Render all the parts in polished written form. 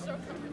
Wow.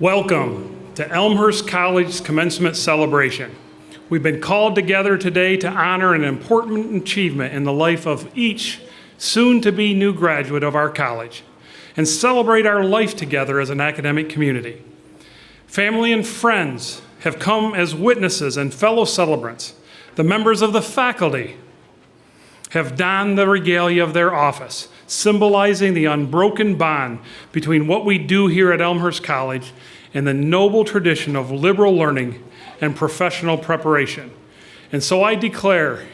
Welcome to Elmhurst College's commencement celebration. We've been called together today to honor an important achievement in the life of each soon-to-be new graduate of our college and celebrate our life together as an academic community. Family and friends have come as witnesses and fellow celebrants. The members of the faculty have donned the regalia of their office, symbolizing the unbroken bond between what we do here at Elmhurst College and the noble tradition of liberal learning and professional preparation. And so I declare,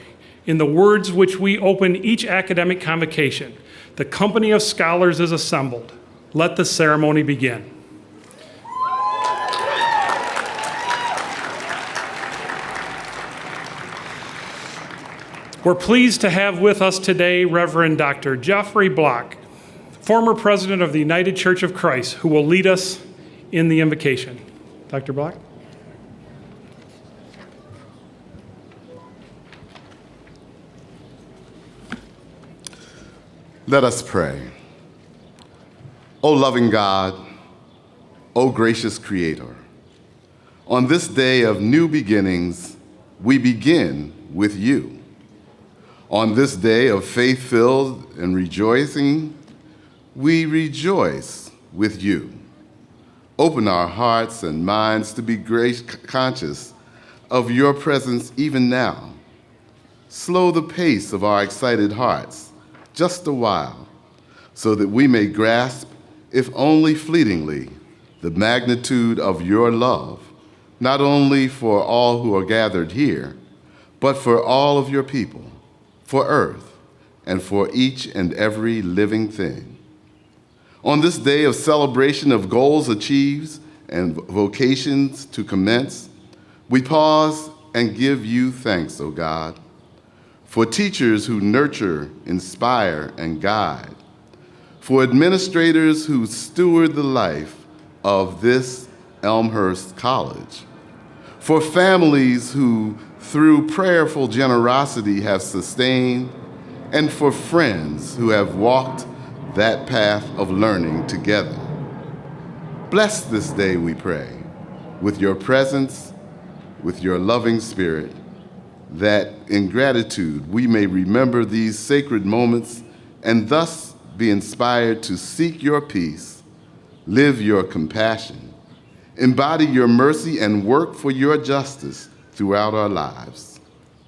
in the words which we open each academic convocation, the company of scholars is assembled. Let the ceremony begin. We're pleased to have with us today Reverend Dr. Jeffrey Block, former president of the United Church of Christ, who will lead us in the invocation. Dr. Block? Let us pray. O loving God, O gracious Creator, on this day of new beginnings, we begin with you. On this day of faith-filled and rejoicing, we rejoice with you. Open our hearts and minds to be conscious of your presence even now. Slow the pace of our excited hearts just a while, so that we may grasp, if only fleetingly, the magnitude of your love, not only for all who are gathered here, but for all of your people, for earth, and for each and every living thing. On this day of celebration of goals achieved and vocations to commence, we pause and give you thanks, O God, for teachers who nurture, inspire, and guide, for administrators who steward the life of this Elmhurst College, for families who through prayerful generosity have sustained, and for friends who have walked that path of learning together. Bless this day, we pray, with your presence, with your loving spirit, that in gratitude we may remember these sacred moments and thus be inspired to seek your peace, live your compassion, embody your mercy, and work for your justice throughout our lives.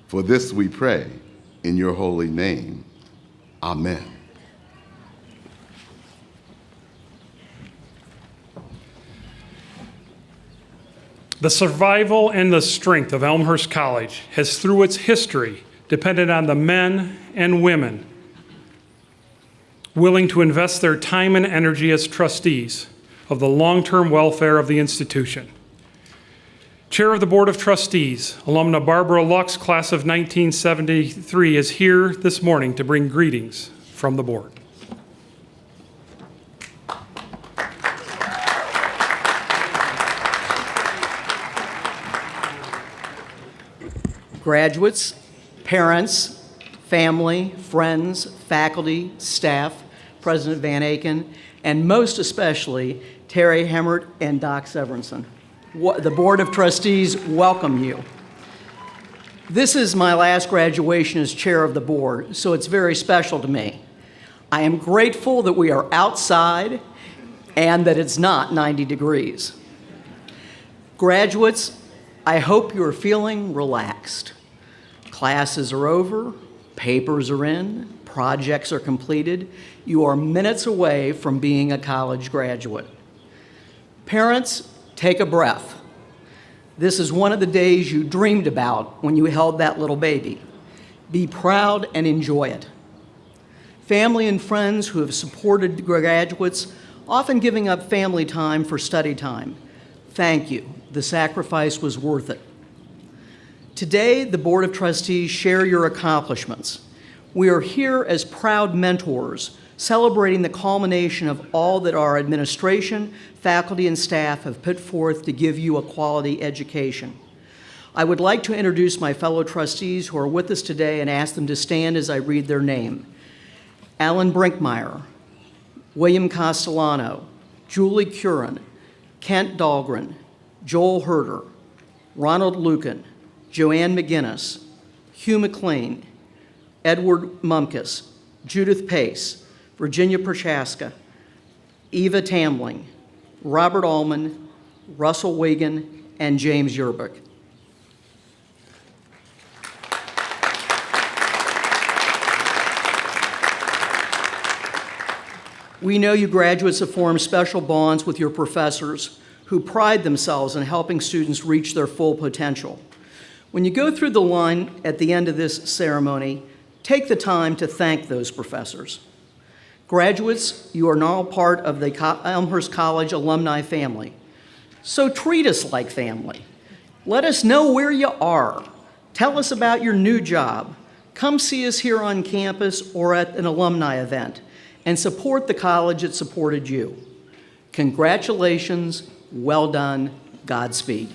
For this we pray in your holy name. Amen. The survival and the strength of Elmhurst College has, through its history, depended on the men and women willing to invest their time and energy as trustees of the long-term welfare of the institution. Chair of the Board of Trustees, alumna Barbara Lux, class of 1973, is here this morning to bring greetings from the board. Graduates, parents, family, friends, faculty, staff, President Van Aken, and most especially Terri Hemmert and Doc Severinsen. The Board of Trustees welcome you. This is my last graduation as chair of the board, so it's very special to me. I am grateful that we are outside and that it's not 90 degrees. Graduates, I hope you are feeling relaxed. Classes are over, papers are in, projects are completed. You are minutes away from being a college graduate. Parents, take a breath. This is one of the days you dreamed about when you held that little baby. Be proud and enjoy it. Family and friends who have supported graduates, often giving up family time for study time, thank you. The sacrifice was worth it. Today, the Board of Trustees share your accomplishments. We are here as proud mentors, celebrating the culmination of all that our administration, faculty, and staff have put forth to give you a quality education. I would like to introduce my fellow trustees who are with us today and ask them to stand as I read their name. Alan Brinkmeyer, William Castellano, Julie Curran, Kent Dahlgren, Joel Herder, Ronald Lucan, Joanne McGinnis, Hugh McLean, Edward Mumkus, Judith Pace, Virginia Prochaska, Eva Tamling, Robert Allman, Russell Wigan, and James Yerbuck. We know you graduates have formed special bonds with your professors who pride themselves in helping students reach their full potential. When you go through the line at the end of this ceremony, take the time to thank those professors. Graduates, you are now part of the Elmhurst College alumni family. So treat us like family. Let us know where you are. Tell us about your new job. Come see us here on campus or at an alumni event, and support the college that supported you. Congratulations, well done, Godspeed.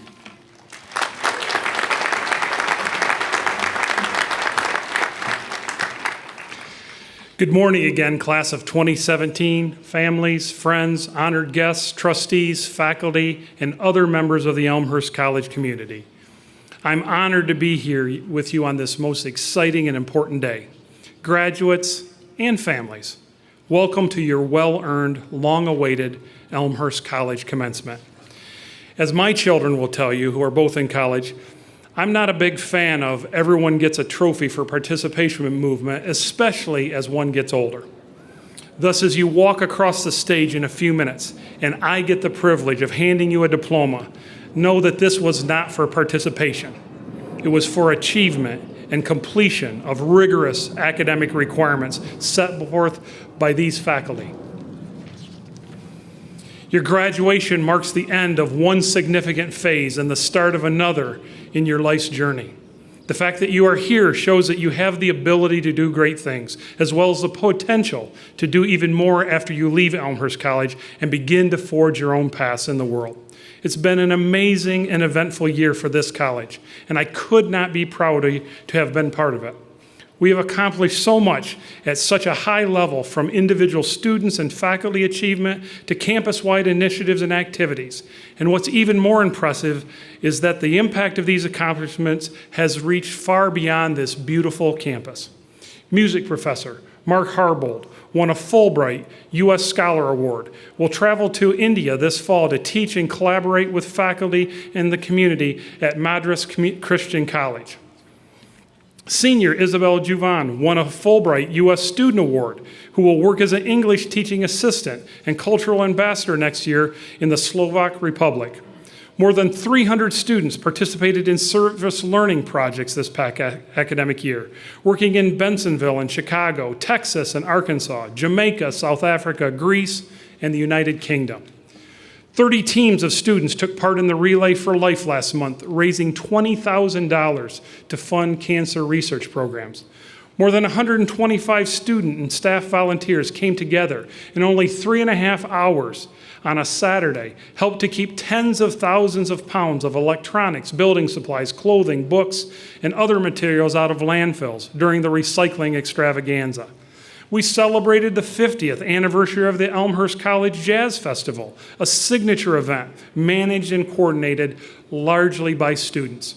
Good morning again, class of 2017, families, friends, honored guests, trustees, faculty, and other members of the Elmhurst College community. I'm honored to be here with you on this most exciting and important day. Graduates and families, welcome to your well-earned, long-awaited Elmhurst College commencement. As my children will tell you, who are both in college, I'm not a big fan of everyone gets a trophy for participation in movement, especially as one gets older. Thus, as you walk across the stage in a few minutes, and I get the privilege of handing you a diploma, know that this was not for participation. It was for achievement and completion of rigorous academic requirements set forth by these faculty. Your graduation marks the end of one significant phase and the start of another in your life's journey. The fact that you are here shows that you have the ability to do great things, as well as the potential to do even more after you leave Elmhurst College and begin to forge your own paths in the world. It's been an amazing and eventful year for this college, and I could not be prouder to have been part of it. We have accomplished so much at such a high level, from individual students and faculty achievement to campus-wide initiatives and activities. And what's even more impressive is that the impact of these accomplishments has reached far beyond this beautiful campus. Music professor Mark Harbold won a Fulbright U.S. Scholar Award, will travel to India this fall to teach and collaborate with faculty in the community at Madras Christian College. Senior Isabel Juvan won a Fulbright U.S. Student Award, who will work as an English teaching assistant and cultural ambassador next year in the Slovak Republic. More than 300 students participated in service learning projects this past academic year, working in Bensonville and Chicago, Texas and Arkansas, Jamaica, South Africa, Greece, and the United Kingdom. 30 teams of students took part in the Relay for Life last month, raising $20,000 to fund cancer research programs. More than 125 student and staff volunteers came together in only 3.5 hours on a Saturday, helped to keep tens of thousands of pounds of electronics, building supplies, clothing, books, and other materials out of landfills during the recycling extravaganza. We celebrated the 50th anniversary of the Elmhurst College Jazz Festival, a signature event managed and coordinated largely by students.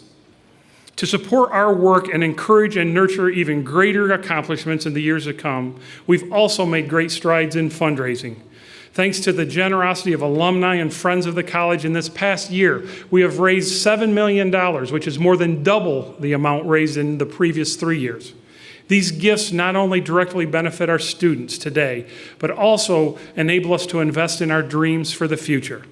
To support our work and encourage and nurture even greater accomplishments in the years to come, we've also made great strides in fundraising. Thanks to the generosity of alumni and friends of the college in this past year, we have raised $7 million, which is more than double the amount raised in the previous 3 years. These gifts not only directly benefit our students today, but also enable us to invest in our dreams for the future.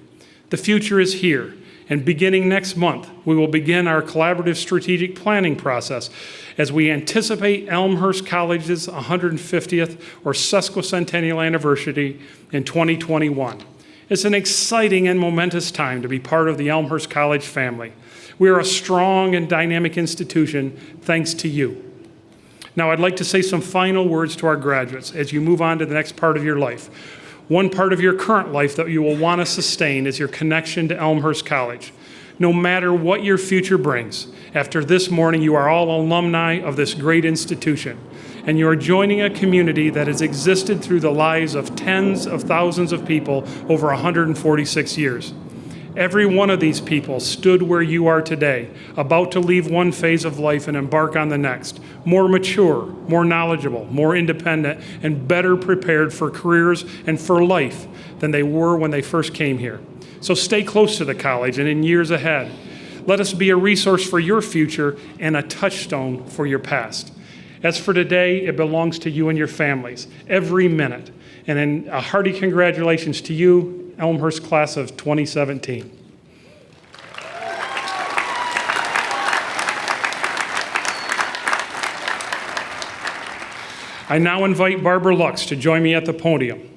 The future is here, and beginning next month, we will begin our collaborative strategic planning process as we anticipate Elmhurst College's 150th or sesquicentennial anniversary in 2021. It's an exciting and momentous time to be part of the Elmhurst College family. We are a strong and dynamic institution thanks to you. Now, I'd like to say some final words to our graduates as you move on to the next part of your life. One part of your current life that you will want to sustain is your connection to Elmhurst College. No matter what your future brings, after this morning, you are all alumni of this great institution, and you are joining a community that has existed through the lives of tens of thousands of people over 146 years. Every one of these people stood where you are today, about to leave one phase of life and embark on the next, more mature, more knowledgeable, more independent, and better prepared for careers and for life than they were when they first came here. So stay close to the college and in years ahead. Let us be a resource for your future and a touchstone for your past. As for today, it belongs to you and your families, every minute. And then a hearty congratulations to you, Elmhurst class of 2017. I now invite Barbara Lux to join me at the podium.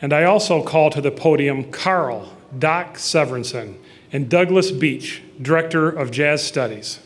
And I also call to the podium Carl Doc Severinsen and Douglas Beach, Director of Jazz Studies.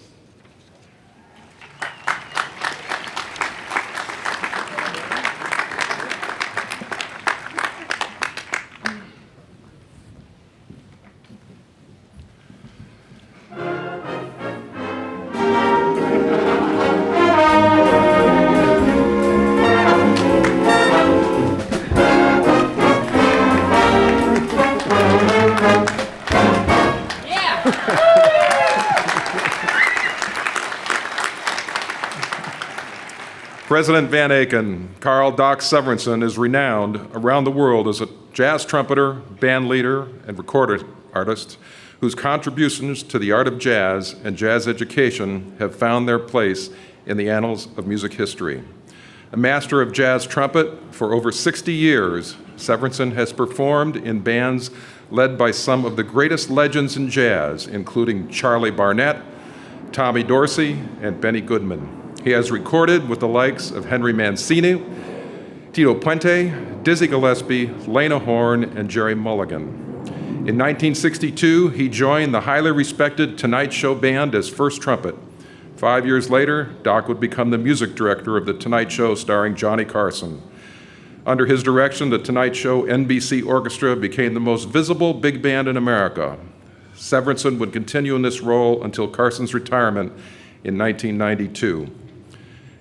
President Van Aken, Carl Doc Severinsen, is renowned around the world as a jazz trumpeter, band leader, and recorded artist whose contributions to the art of jazz and jazz education have found their place in the annals of music history. A master of jazz trumpet for over 60 years, Severinsen has performed in bands led by some of the greatest legends in jazz, including Charlie Barnett, Tommy Dorsey, and Benny Goodman. He has recorded with the likes of Henry Mancini, Tito Puente, Dizzy Gillespie, Lena Horne, and Jerry Mulligan. In 1962, he joined the highly respected Tonight Show Band as first trumpet. 5 years later, Doc would become the music director of The Tonight Show starring Johnny Carson. Under his direction, The Tonight Show NBC Orchestra became the most visible big band in America. Severinsen would continue in this role until Carson's retirement in 1992.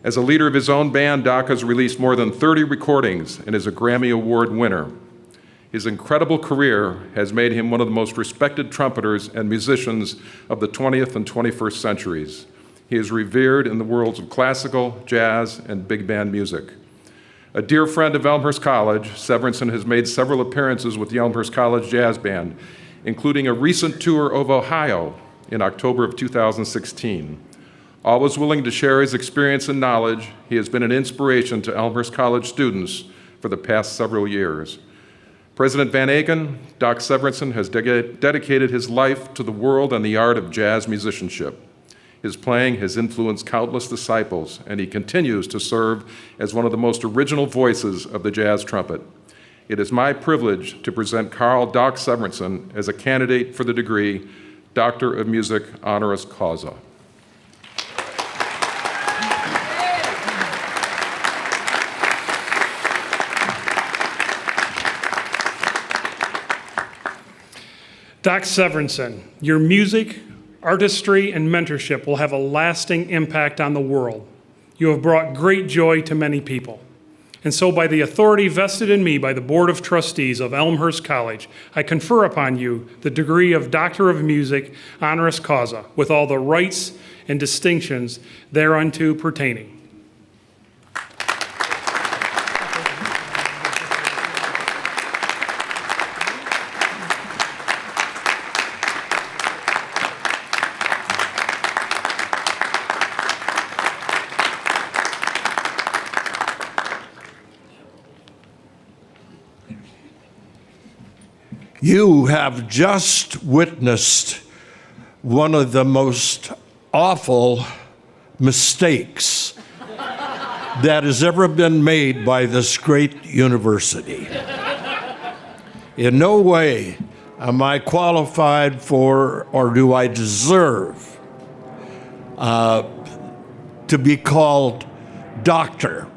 As a leader of his own band, Doc has released more than 30 recordings and is a Grammy Award winner. His incredible career has made him one of the most respected trumpeters and musicians of the 20th and 21st centuries. He is revered in the worlds of classical, jazz, and big band music. A dear friend of Elmhurst College, Severinsen has made several appearances with the Elmhurst College Jazz Band, including a recent tour of Ohio in October of 2016. Always willing to share his experience and knowledge, he has been an inspiration to Elmhurst College students for the past several years. President Van Aken, Doc Severinsen has dedicated his life to the world and the art of jazz musicianship. His playing has influenced countless disciples, and he continues to serve as one of the most original voices of the jazz trumpet. It is my privilege to present Carl Doc Severinsen as a candidate for the degree Doctor of Music honoris causa. Doc Severinsen, your music, artistry, and mentorship will have a lasting impact on the world. You have brought great joy to many people. And so by the authority vested in me by the Board of Trustees of Elmhurst College, I confer upon you the degree of Doctor of Music honoris causa with all the rights and distinctions thereunto pertaining. You have just witnessed one of the most awful mistakes that has ever been made by this great university. In no way am I qualified for, or do I deserve, to be called doctor.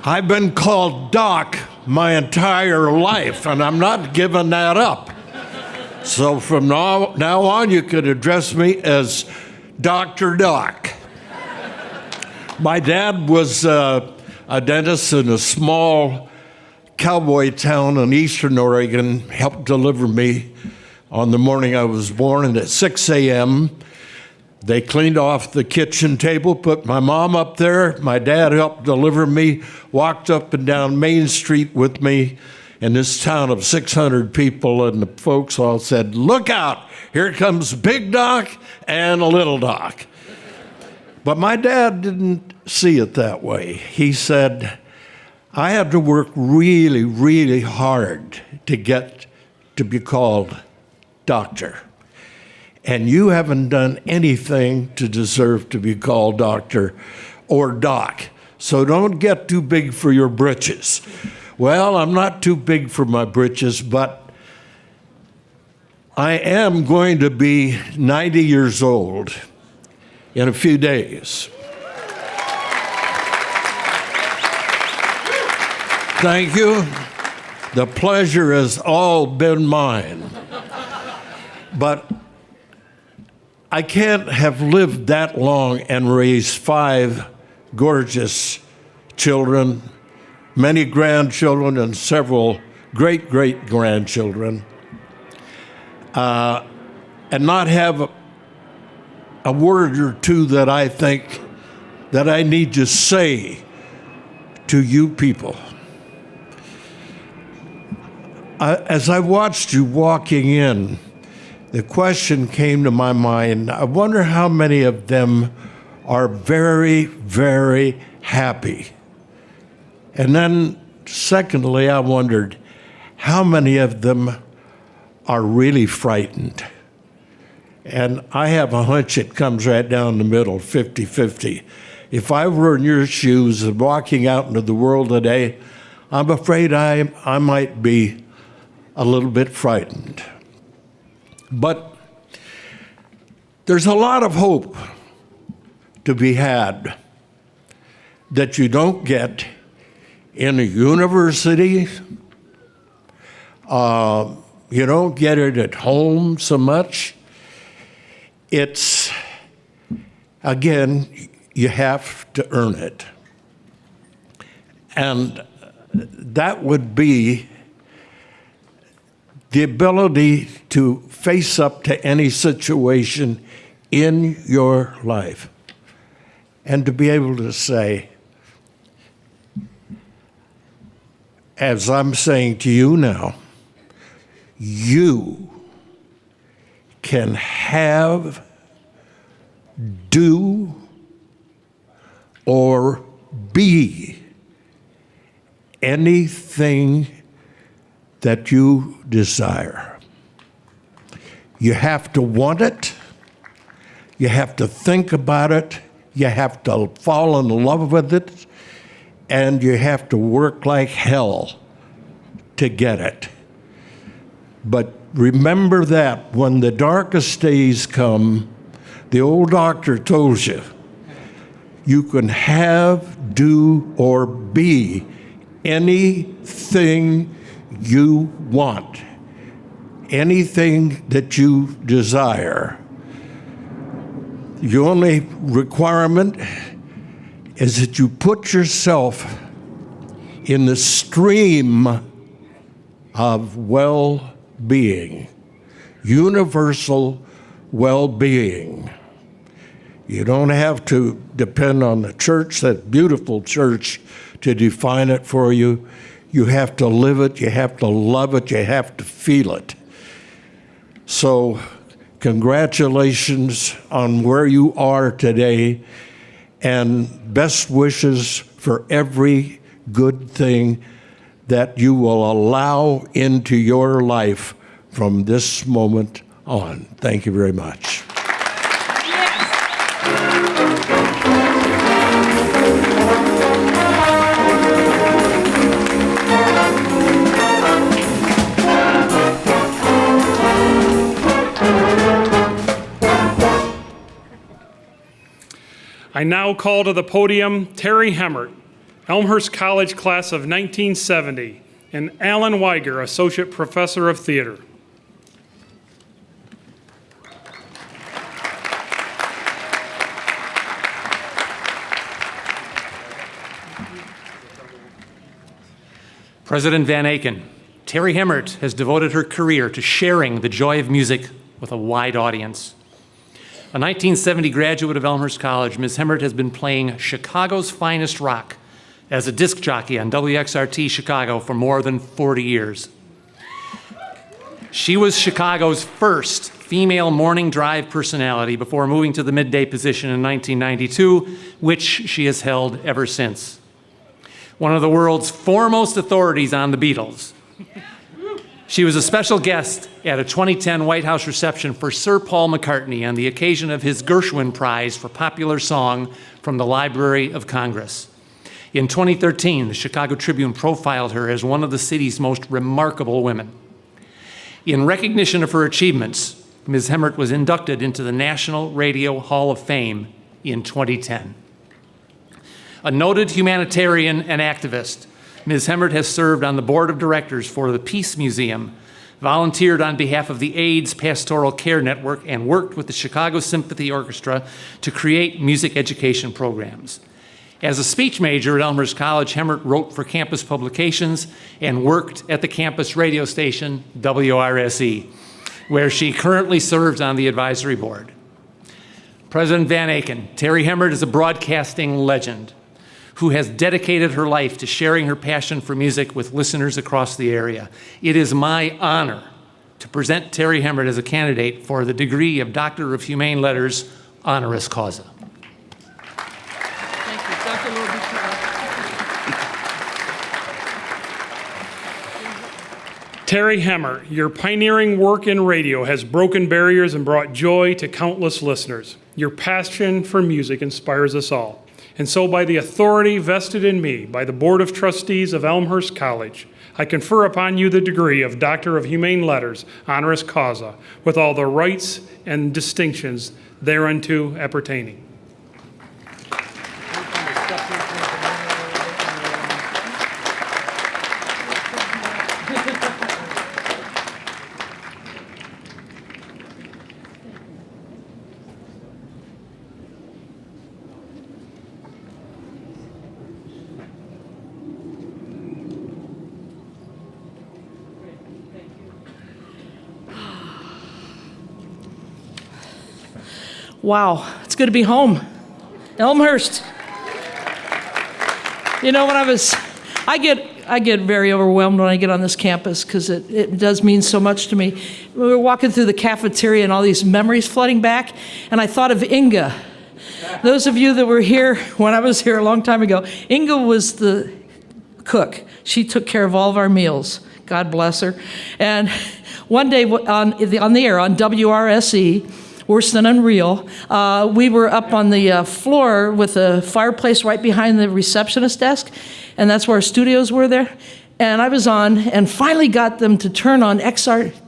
I've been called Doc my entire life, and I'm not giving that up. So from now on, you could address me as Dr. Doc. My dad was a dentist in a small cowboy town in eastern Oregon helped deliver me on the morning I was born, and at 6 a.m., they cleaned off the kitchen table, put my mom up there. My dad helped deliver me, walked up and down Main Street with me in this town of 600 people, and the folks all said, "Look out, here comes Big Doc and Little Doc." But my dad didn't see it that way. He said, "I had to work really, really hard to get to be called doctor. And you haven't done anything to deserve to be called doctor or doc. So don't get too big for your britches." Well, I'm not too big for my britches, but I am going to be 90 years old in a few days. Thank you. The pleasure has all been mine. But I can't have lived that long and raised 5 gorgeous children, many grandchildren, and several great-great-grandchildren, and not have a word or two that I think that I need to say to you people. As I watched you walking in, the question came to my mind, I wonder how many of them are very, very happy. And then, secondly, I wondered, how many of them are really frightened? And I have a hunch it comes right down the middle, 50-50. If I were in your shoes and walking out into the world today, I'm afraid I might be a little bit frightened. But there's a lot of hope to be had that you don't get in a university. You don't get it at home so much. It's, again, you have to earn it. And that would be the ability to face up to any situation in your life and to be able to say, as I'm saying to you now, you can have, do, or be anything that you desire. You have to want it. You have to think about it. You have to fall in love with it. And you have to work like hell to get it. But remember that when the darkest days come, the old doctor told you, you can have, do, or be anything you want, anything that you desire. The only requirement is that you put yourself in the stream of well-being, universal well-being. You don't have to depend on the church, that beautiful church, to define it for you. You have to live it, you have to love it, you have to feel it. So, congratulations on where you are today, and best wishes for every good thing that you will allow into your life from this moment on. Thank you very much. I now call to the podium Terri Hemmert, Elmhurst College class of 1970, and Alan Weiger, Associate Professor of Theater. President Van Aken, Terri Hemmert has devoted her career to sharing the joy of music with a wide audience. A 1970 graduate of Elmhurst College, Ms. Hemmert has been playing Chicago's finest rock as a disc jockey on WXRT Chicago for more than 40 years. She was Chicago's first female morning drive personality before moving to the midday position in 1992, which she has held ever since. One of the world's foremost authorities on the Beatles. She was a special guest at a 2010 White House reception for Sir Paul McCartney on the occasion of his Gershwin Prize for Popular Song from the Library of Congress. In 2013, the Chicago Tribune profiled her as one of the city's most remarkable women. In recognition of her achievements, Ms. Hemmert was inducted into the National Radio Hall of Fame in 2010. A noted humanitarian and activist, Ms. Hemmert has served on the board of directors for the Peace Museum, volunteered on behalf of the AIDS Pastoral Care Network, and worked with the Chicago Symphony Orchestra to create music education programs. As a speech major at Elmhurst College, Hemmert wrote for campus publications and worked at the campus radio station, WRSE, where she currently serves on the advisory board. President Van Aken, Terri Hemmert is a broadcasting legend who has dedicated her life to sharing her passion for music with listeners across the area. It is my honor to present Terri Hemmert as a candidate for the degree of Doctor of Humane Letters, honoris causa. Thank you. Dr. Lobichar. Terri Hemmert, your pioneering work in radio has broken barriers and brought joy to countless listeners. Your passion for music inspires us all. And so by the authority vested in me by the Board of Trustees of Elmhurst College, I confer upon you the degree of Doctor of Humane Letters, honoris causa, with all the rights and distinctions thereunto appertaining. Wow, it's good to be home. Elmhurst. You know, I get very overwhelmed when I get on this campus because it does mean so much to me. We were walking through the cafeteria and all these memories flooding back, and I thought of Inga. Those of you that were here when I was here a long time ago, Inga was the cook. She took care of all of our meals. God bless her. And one day on the air on WRSE, worse than unreal, we were up on the floor with a fireplace right behind the receptionist desk, and that's where our studios were there. And I was on and finally got them to turn on WRSE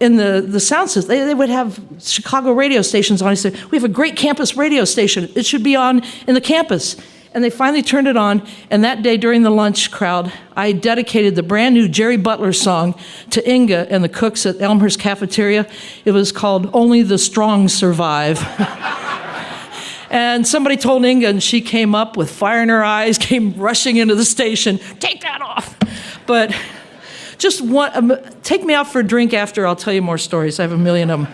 in the sound system. They would have Chicago radio stations on. I said, we have a great campus radio station. It should be on in the campus. And they finally turned it on, and that day during the lunch crowd, I dedicated the brand new Jerry Butler song to Inga and the cooks at Elmhurst Cafeteria. It was called Only the Strong Survive. And somebody told Inga, and she came up with fire in her eyes, came rushing into the station, take that off. But just take me out for a drink after, I'll tell you more stories. I have a million of them.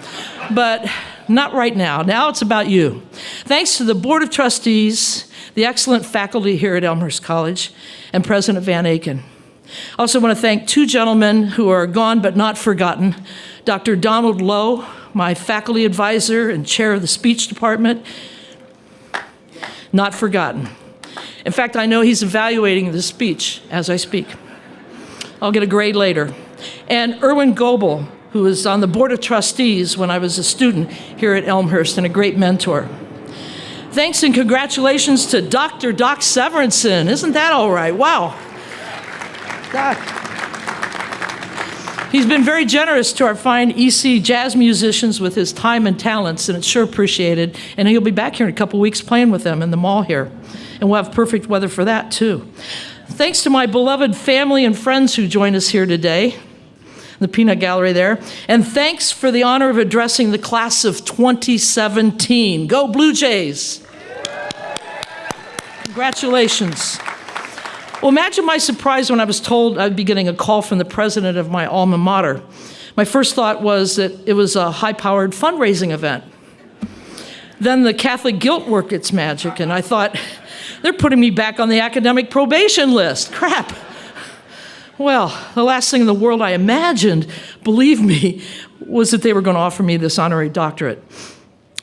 But not right now. Now it's about you. Thanks to the Board of Trustees, the excellent faculty here at Elmhurst College, and President Van Aken. I also want to thank two gentlemen who are gone but not forgotten. Dr. Donald Lowe, my faculty advisor and chair of the speech department, not forgotten. In fact, I know he's evaluating this speech as I speak. I'll get a grade later. And Erwin Goebel, who was on the Board of Trustees when I was a student here at Elmhurst and a great mentor. Thanks and congratulations to Dr. Doc Severinsen. Isn't that all right? Wow. Doc. He's been very generous to our fine EC jazz musicians with his time and talents, and it's sure appreciated. And he'll be back here in a couple weeks playing with them in the mall here. And we'll have perfect weather for that, too. Thanks to my beloved family and friends who joined us here today, the peanut gallery there. And thanks for the honor of addressing the class of 2017. Go Blue Jays! Congratulations. Well, imagine my surprise when I was told I'd be getting a call from the president of my alma mater. My first thought was that it was a high-powered fundraising event. Then the Catholic guilt worked its magic, and I thought, they're putting me back on the academic probation list. Crap. Well, the last thing in the world I imagined, believe me, was that they were going to offer me this honorary doctorate.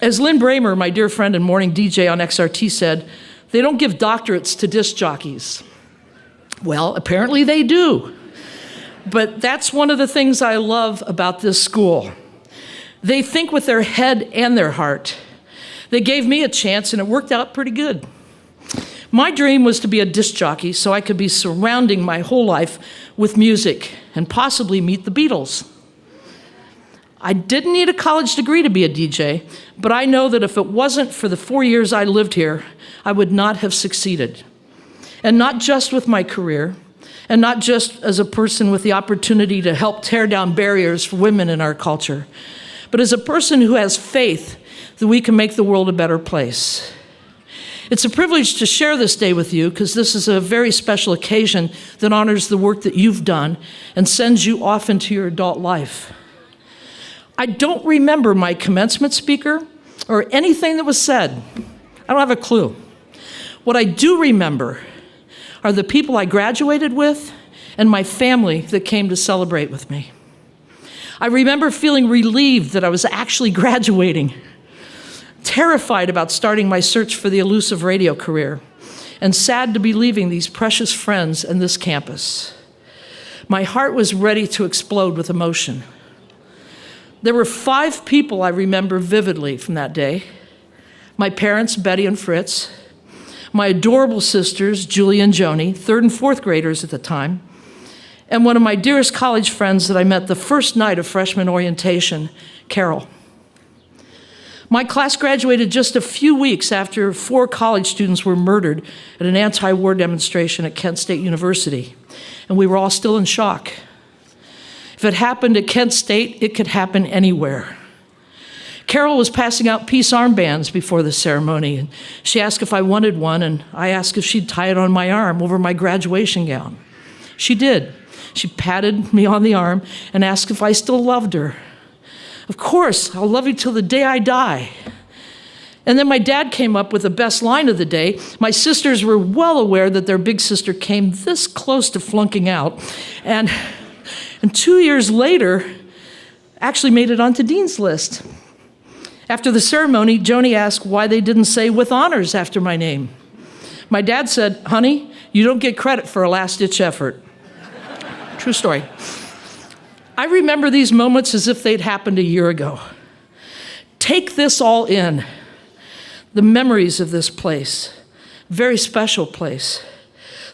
As Lynn Bramer, my dear friend and morning DJ on XRT said, they don't give doctorates to disc jockeys. Well, apparently they do. But that's one of the things I love about this school. They think with their head and their heart. They gave me a chance, and it worked out pretty good. My dream was to be a disc jockey so I could be surrounding my whole life with music and possibly meet the Beatles. I didn't need a college degree to be a DJ, but I know that if it wasn't for the 4 years I lived here, I would not have succeeded. And not just with my career, and not just as a person with the opportunity to help tear down barriers for women in our culture, but as a person who has faith that we can make the world a better place. It's a privilege to share this day with you because this is a very special occasion that honors the work that you've done and sends you off into your adult life. I don't remember my commencement speaker or anything that was said. I don't have a clue. What I do remember are the people I graduated with and my family that came to celebrate with me. I remember feeling relieved that I was actually graduating, terrified about starting my search for the elusive radio career, and sad to be leaving these precious friends and this campus. My heart was ready to explode with emotion. There were 5 people I remember vividly from that day: my parents, Betty and Fritz, my adorable sisters, Julie and Joni, 3rd and 4th graders at the time, and one of my dearest college friends that I met the first night of freshman orientation, Carol. My class graduated just a few weeks after 4 college students were murdered at an anti-war demonstration at Kent State University, and we were all still in shock. If it happened at Kent State, it could happen anywhere. Carol was passing out peace armbands before the ceremony, and she asked if I wanted one, and I asked if she'd tie it on my arm over my graduation gown. She did. She patted me on the arm and asked if I still loved her. Of course, I'll love you till the day I die. And then my dad came up with the best line of the day. My sisters were well aware that their big sister came this close to flunking out, and 2 years later, actually made it onto Dean's list. After the ceremony, Joni asked why they didn't say "with honors" after my name. My dad said, "Honey, you don't get credit for a last-ditch effort." True story. I remember these moments as if they'd happened a year ago. Take this all in. The memories of this place, very special place.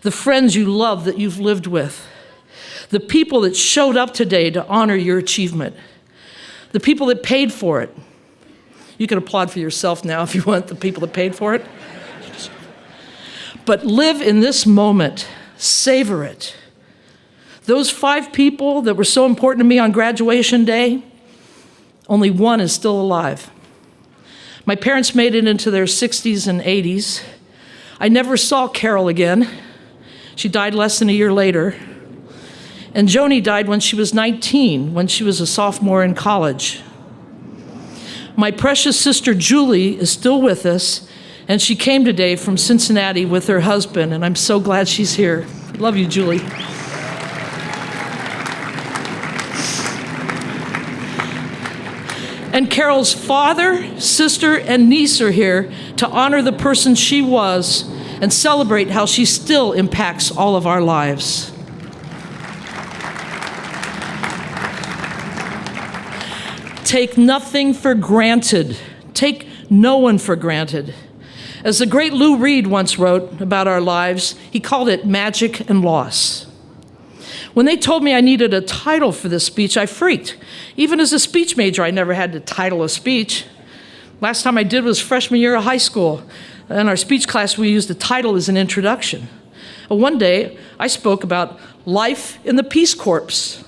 The friends you love that you've lived with. The people that showed up today to honor your achievement. The people that paid for it. You can applaud for yourself now if you want, the people that paid for it. But live in this moment. Savor it. Those 5 people that were so important to me on graduation day, only one is still alive. My parents made it into their 60s and 80s. I never saw Carol again. She died less than a year later. And Joni died when she was 19, when she was a sophomore in college. My precious sister Julie is still with us, and she came today from Cincinnati with her husband, and I'm so glad she's here. Love you, Julie. And Carol's father, sister, and niece are here to honor the person she was and celebrate how she still impacts all of our lives. Take nothing for granted. Take no one for granted. As the great Lou Reed once wrote about our lives, he called it magic and loss. When they told me I needed a title for this speech, I freaked. Even as a speech major, I never had to title a speech. Last time I did was freshman year of high school. In our speech class, we used the title as an introduction. One day, I spoke about life in the Peace Corps.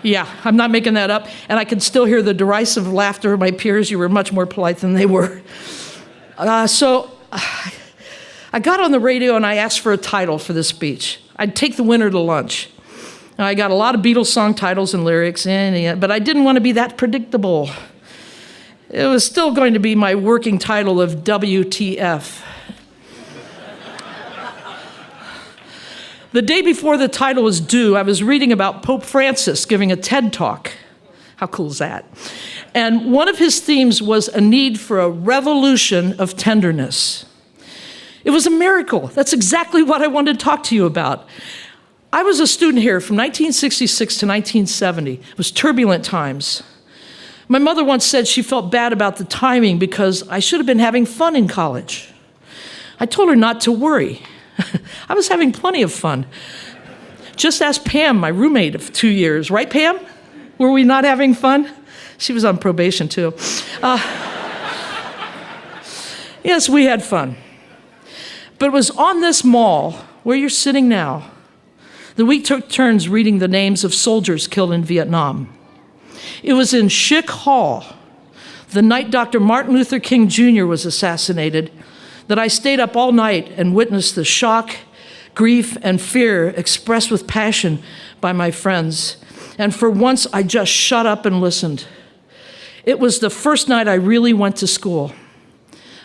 Yeah, I'm not making that up. And I can still hear the derisive laughter of my peers. You were much more polite than they were. So I got on the radio and I asked for a title for this speech. I'd take the winner to lunch. Now, I got a lot of Beatles song titles and lyrics, but I didn't want to be that predictable. It was still going to be my working title of WTF. The day before the title was due, I was reading about Pope Francis giving a TED Talk. How cool is that? And one of his themes was a need for a revolution of tenderness. It was a miracle. That's exactly what I wanted to talk to you about. I was a student here from 1966 to 1970. It was turbulent times. My mother once said she felt bad about the timing because I should have been having fun in college. I told her not to worry. I was having plenty of fun. Just ask Pam, my roommate of 2 years. Right, Pam? Were we not having fun? She was on probation, too. Yes, we had fun. But it was on this mall, where you're sitting now, that we took turns reading the names of soldiers killed in Vietnam. It was in Schick Hall, the night Dr. Martin Luther King Jr. was assassinated, that I stayed up all night and witnessed the shock, grief, and fear expressed with passion by my friends. And for once, I just shut up and listened. It was the first night I really went to school.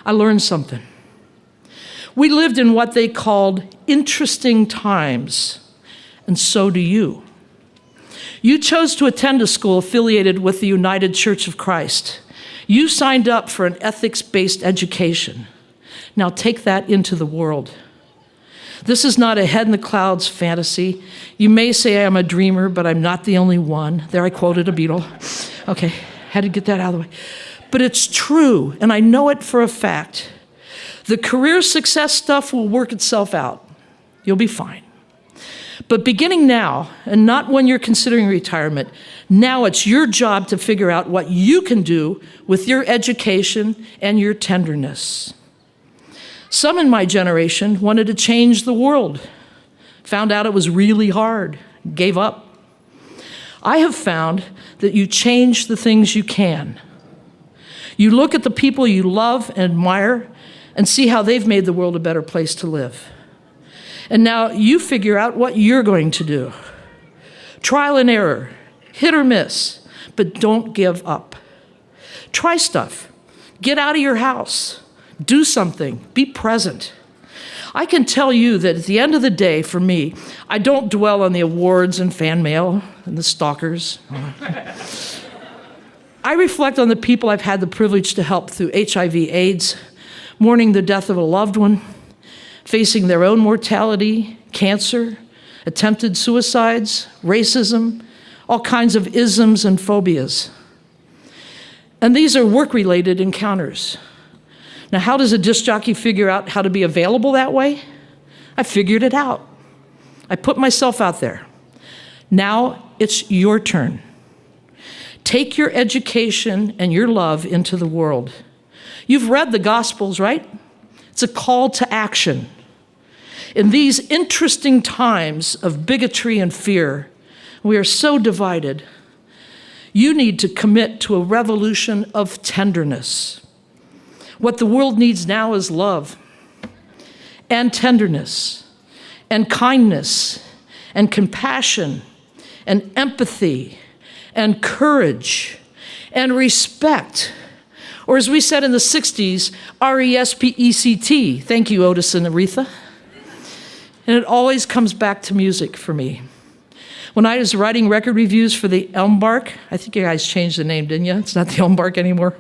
I learned something. We lived in what they called interesting times, and so do you. You chose to attend a school affiliated with the United Church of Christ. You signed up for an ethics-based education. Now take that into the world. This is not a head-in-the-clouds fantasy. You may say I'm a dreamer, but I'm not the only one. There, I quoted a Beatle. Okay, had to get that out of the way. But it's true, and I know it for a fact. The career success stuff will work itself out. You'll be fine. But beginning now, and not when you're considering retirement, now it's your job to figure out what you can do with your education and your tenderness. Some in my generation wanted to change the world, found out it was really hard, gave up. I have found that you change the things you can. You look at the people you love and admire and see how they've made the world a better place to live. And now you figure out what you're going to do. Trial and error, hit or miss, but don't give up. Try stuff. Get out of your house. Do something. Be present. I can tell you that at the end of the day, for me, I don't dwell on the awards and fan mail and the stalkers. I reflect on the people I've had the privilege to help through HIV/AIDS, mourning the death of a loved one, facing their own mortality, cancer, attempted suicides, racism, all kinds of isms and phobias. And these are work-related encounters. Now, how does a disc jockey figure out how to be available that way? I figured it out. I put myself out there. Now it's your turn. Take your education and your love into the world. You've read the Gospels, right? It's a call to action. In these interesting times of bigotry and fear, we are so divided. You need to commit to a revolution of tenderness. What the world needs now is love and tenderness and kindness and compassion and empathy and courage and respect. Or as we said in the 60s, R-E-S-P-E-C-T. Thank you, Otis and Aretha. And it always comes back to music for me. When I was writing record reviews for the Elmbark, I think you guys changed the name, didn't you? It's not the Elmbark anymore.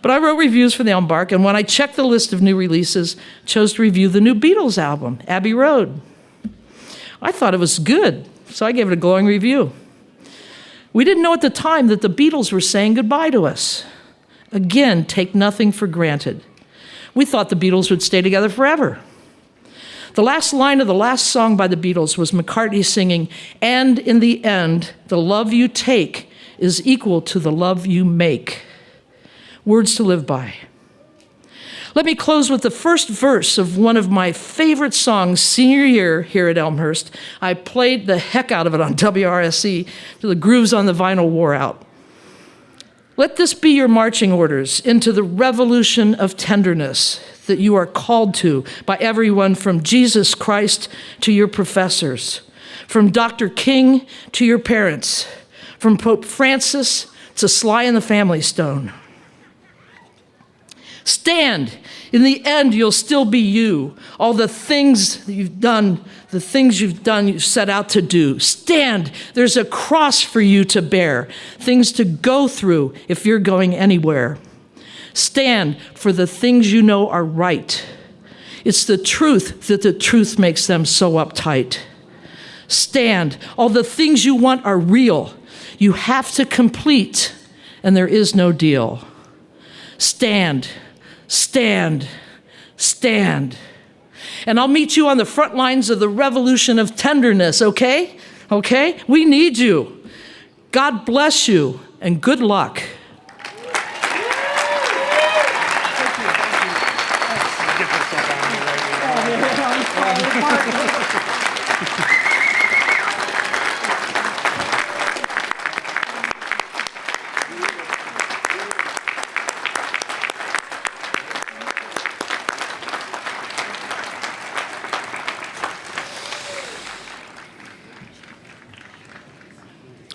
But I wrote reviews for the Elmbark, and when I checked the list of new releases, chose to review the new Beatles album, Abbey Road. I thought it was good, so I gave it a glowing review. We didn't know at the time that the Beatles were saying goodbye to us. Again, take nothing for granted. We thought the Beatles would stay together forever. The last line of the last song by the Beatles was McCartney singing, "And in the end, the love you take is equal to the love you make." Words to live by. Let me close with the first verse of one of my favorite songs senior year here at Elmhurst. I played the heck out of it on WRSE till the grooves on the vinyl wore out. Let this be your marching orders into the revolution of tenderness. that you are called to by everyone from Jesus Christ to your professors, from Dr. King to your parents, from Pope Francis to Sly and the Family Stone. Stand. In the end, you'll still be you. All the things that you've done, you set out to do. Stand. There's a cross for you to bear, things to go through if you're going anywhere. Stand for the things you know are right. It's the truth that the truth makes them so uptight. Stand. All the things you want are real. You have to complete, and there is no deal. Stand. Stand, stand. And I'll meet you on the front lines of the revolution of tenderness, okay? Okay? We need you. God bless you, and good luck.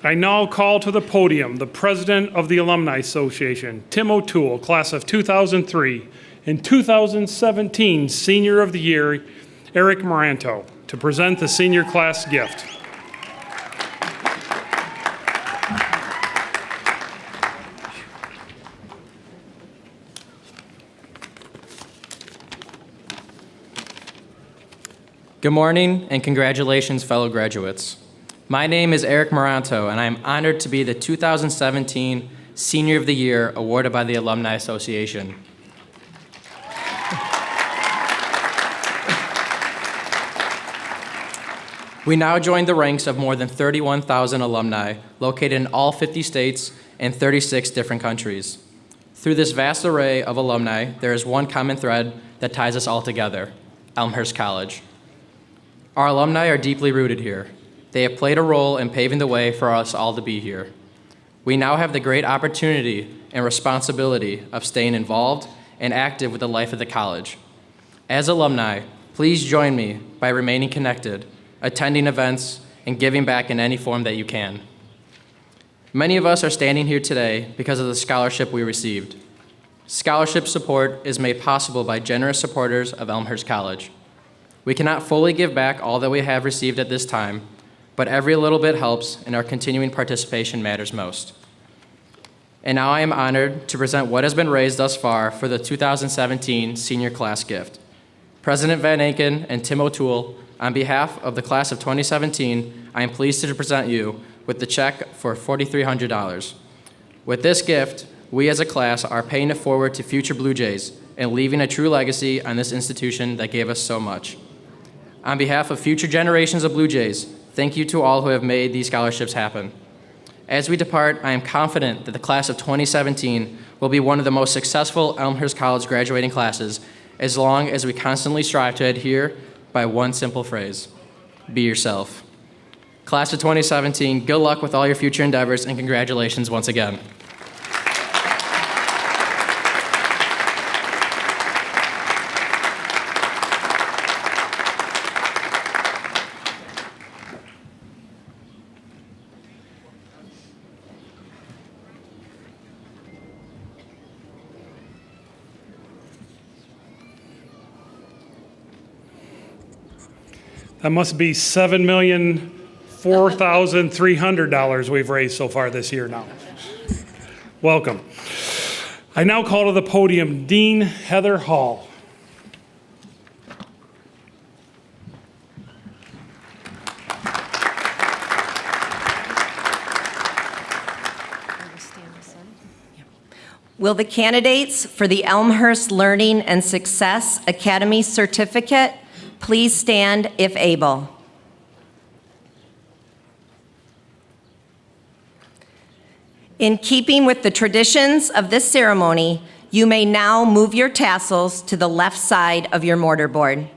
I now call to the podium the President of the Alumni Association, Tim O'Toole, class of 2003, and 2017 Senior of the Year, Eric Moranto, to present the senior class gift. Good morning and congratulations, fellow graduates. My name is Eric Moranto, and I am honored to be the 2017 Senior of the Year awarded by the Alumni Association. We now join the ranks of more than 31,000 alumni located in all 50 states and 36 different countries. Through this vast array of alumni, there is one common thread that ties us all together: Elmhurst College. Our alumni are deeply rooted here. They have played a role in paving the way for us all to be here. We now have the great opportunity and responsibility of staying involved and active with the life of the college. As alumni, please join me by remaining connected, attending events, and giving back in any form that you can. Many of us are standing here today because of the scholarship we received. Scholarship support is made possible by generous supporters of Elmhurst College. We cannot fully give back all that we have received at this time, but every little bit helps, and our continuing participation matters most. And now I am honored to present what has been raised thus far for the 2017 senior class gift. President Van Aken and Tim O'Toole, on behalf of the class of 2017, I am pleased to present you with the check for $4,300. With this gift, we as a class are paying it forward to future Blue Jays and leaving a true legacy on this institution that gave us so much. On behalf of future generations of Blue Jays, thank you to all who have made these scholarships happen. As we depart, I am confident that the class of 2017 will be one of the most successful Elmhurst College graduating classes, as long as we constantly strive to adhere by one simple phrase: be yourself. Class of 2017, good luck with all your future endeavors, and congratulations once again. That must be $7,004,300 we've raised so far this year now. Welcome. I now call to the podium Dean Heather Hall. Will the candidates for the Elmhurst Learning and Success Academy Certificate please stand if able? In keeping with the traditions of this ceremony, you may now move your tassels to the left side of your mortarboard.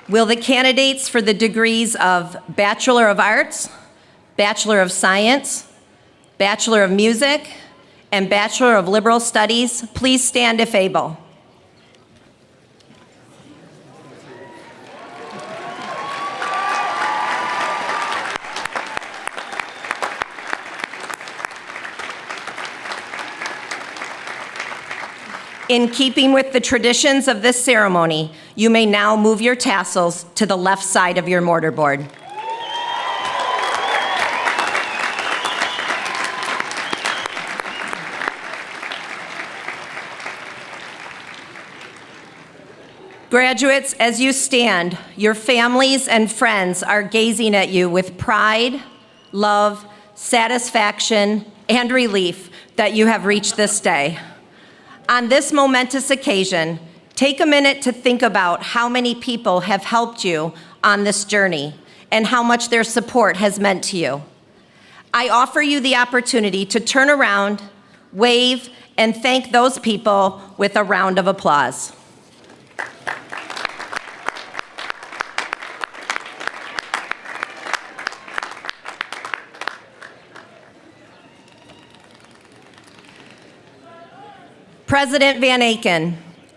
Will the candidates for the degrees of Bachelor of Arts, Bachelor of Science, Bachelor of Music, and Bachelor of Liberal Studies please stand if able? In keeping with the traditions of this ceremony, you may now move your tassels to the left side of your mortarboard. Graduates, as you stand, your families and friends are gazing at you with pride, love, satisfaction, and relief that you have reached this day. On this momentous occasion, take a minute to think about how many people have helped you on this journey and how much their support has meant to you. I offer you the opportunity to turn around, wave, and thank those people with a round of applause. President Van Aken,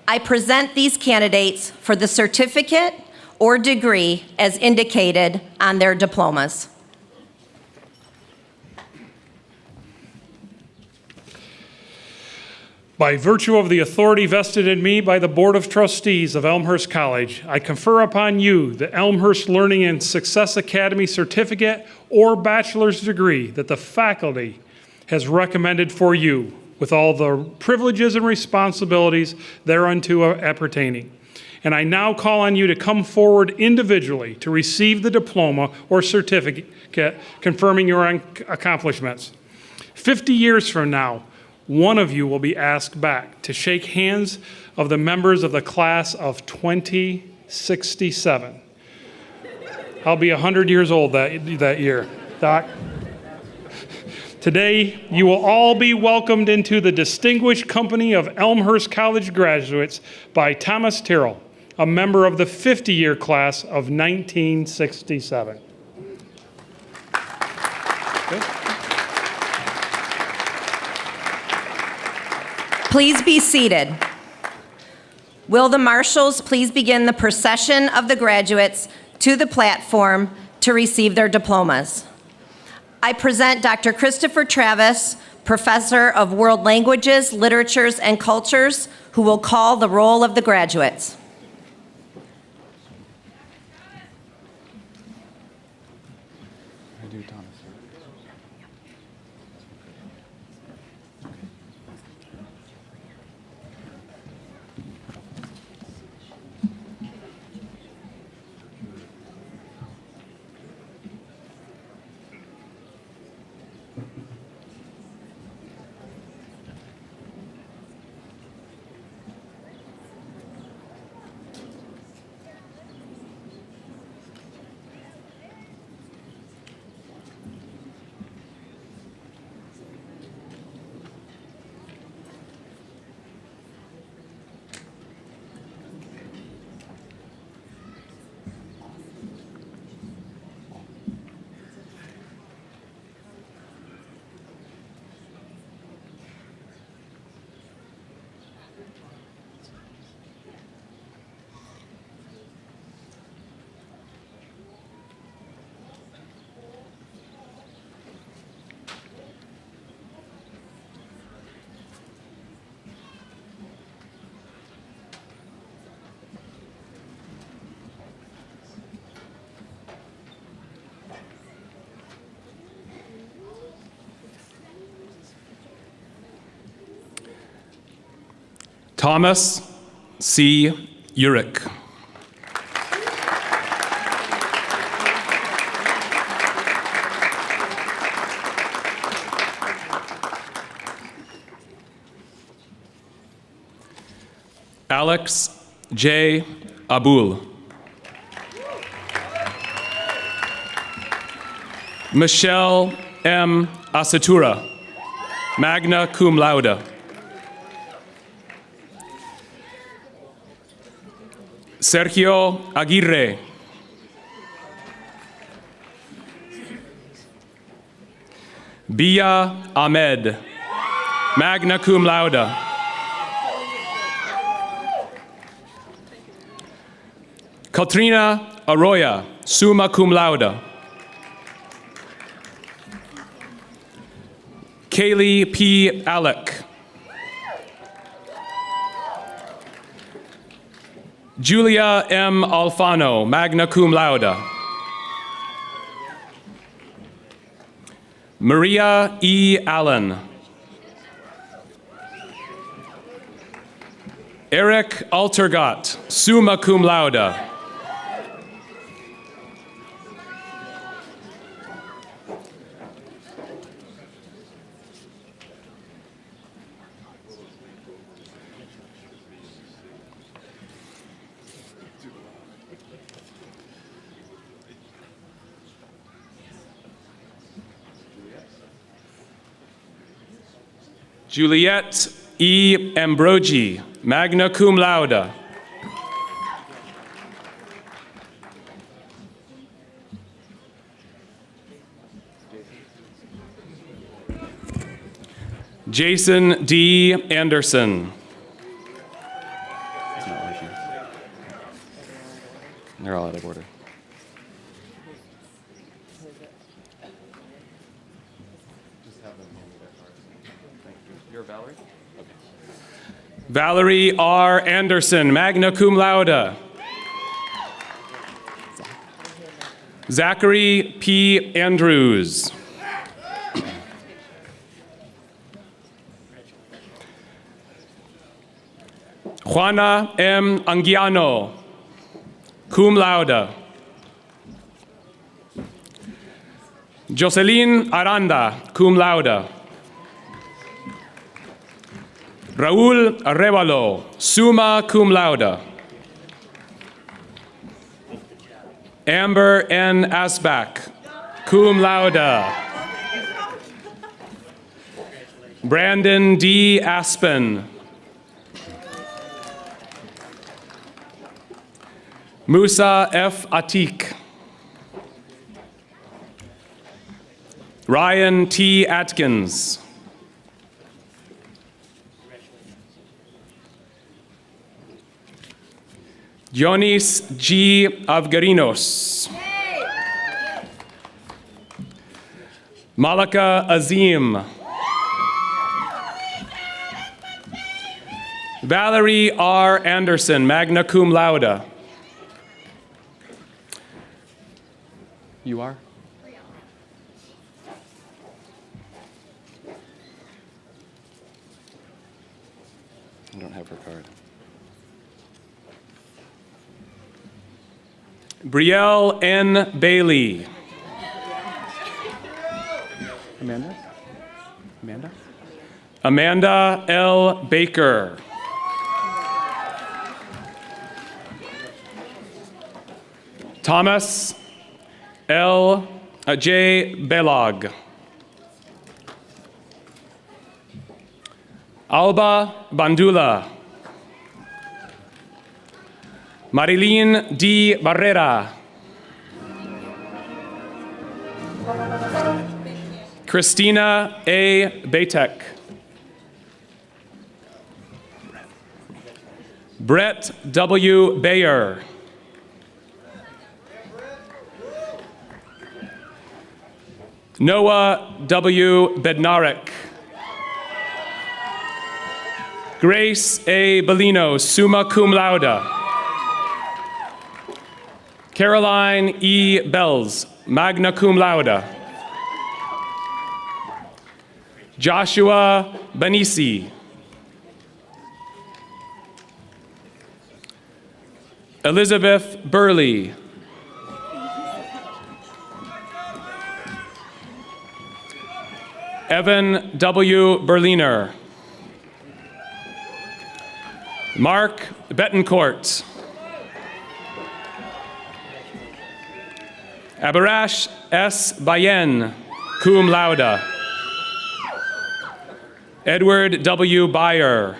I present these candidates for the certificate or degree as indicated on their diplomas. By virtue of the authority vested in me by the Board of Trustees of Elmhurst College, I confer upon you the Elmhurst Learning and Success Academy certificate or bachelor's degree that the faculty has recommended for you, with all the privileges and responsibilities thereunto appertaining. And I now call on you to come forward individually to receive the diploma or certificate confirming your accomplishments. 50 years from now, one of you will be asked back to shake hands of the members of the class of 2067. I'll be 100 years old that year, Doc. Today, you will all be welcomed into the distinguished company of Elmhurst College graduates by Thomas Tyrrell, a member of the 50-year class of 1967. Please be seated. Will the marshals please begin the procession of the graduates to the platform to receive their diplomas? I present Dr. Christopher Travis, Professor of World Languages, Literatures, and Cultures, who will call the roll of the graduates. Thomas C. Urich. Alex J. Abul. Michelle M. Asatura, magna cum laude. Sergio Aguirre. Bia Ahmed, magna cum laude. Katrina Arroyo, summa cum laude. Kaylee P. Alec. Julia M. Alfano, magna cum laude. Maria E. Allen. Eric Altergott, summa cum laude. Juliette E. Ambrogi, magna cum laude. Jason D. Anderson. They're all out of order. Valerie R. Anderson, magna cum laude. Zachary P. Andrews. Juana M. Anguiano, cum laude. Jocelyn Aranda, cum laude. Raúl Arevalo, summa cum laude. Amber N. Asbach, cum laude. Brandon D. Aspen. Musa F. Atik. Ryan T. Atkins. Jonis G. Avgarinos. Malaka Azim. Valerie R. Anderson, magna cum laude. You are? I don't have her card. Brielle N. Bailey. Amanda? Amanda? Amanda L. Baker. Thomas L. J. Belog. Alba Bandula. Marilyn D. Barrera. Christina A. Batek. Brett W. Bayer. Noah W. Bednarek. Grace A. Bellino, summa cum laude. Caroline E. Bells, magna cum laude. Joshua Benisi. Elizabeth Burley. Evan W. Berliner. Mark Betancourt. Abarash S. Bayen, cum laude. Edward W. Byer.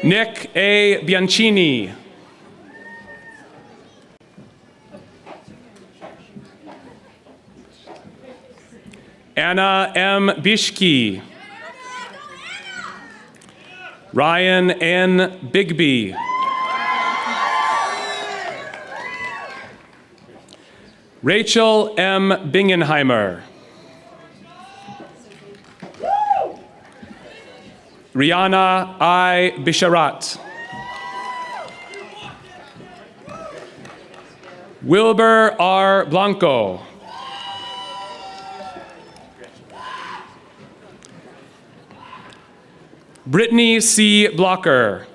Nick A. Bianchini. Anna M. Bishke. Ryan N. Bigby. Rachel M. Bingenheimer. Rihanna I. Bisharat. Wilbur R. Blanco. Brittany C. Blocker.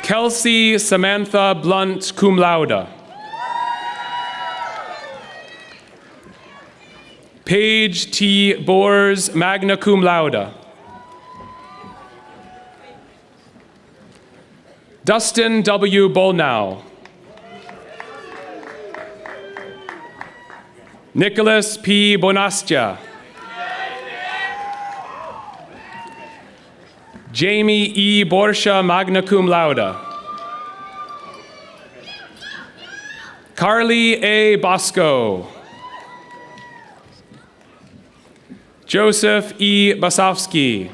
Kelsey Samantha Blunt, cum laude. Paige T. Bors, magna cum laude. Dustin W. Bolnow. Nicholas P. Bonastia. Jamie E. Borsha, magna cum laude. Carly A. Bosco. Joseph E. Basowski.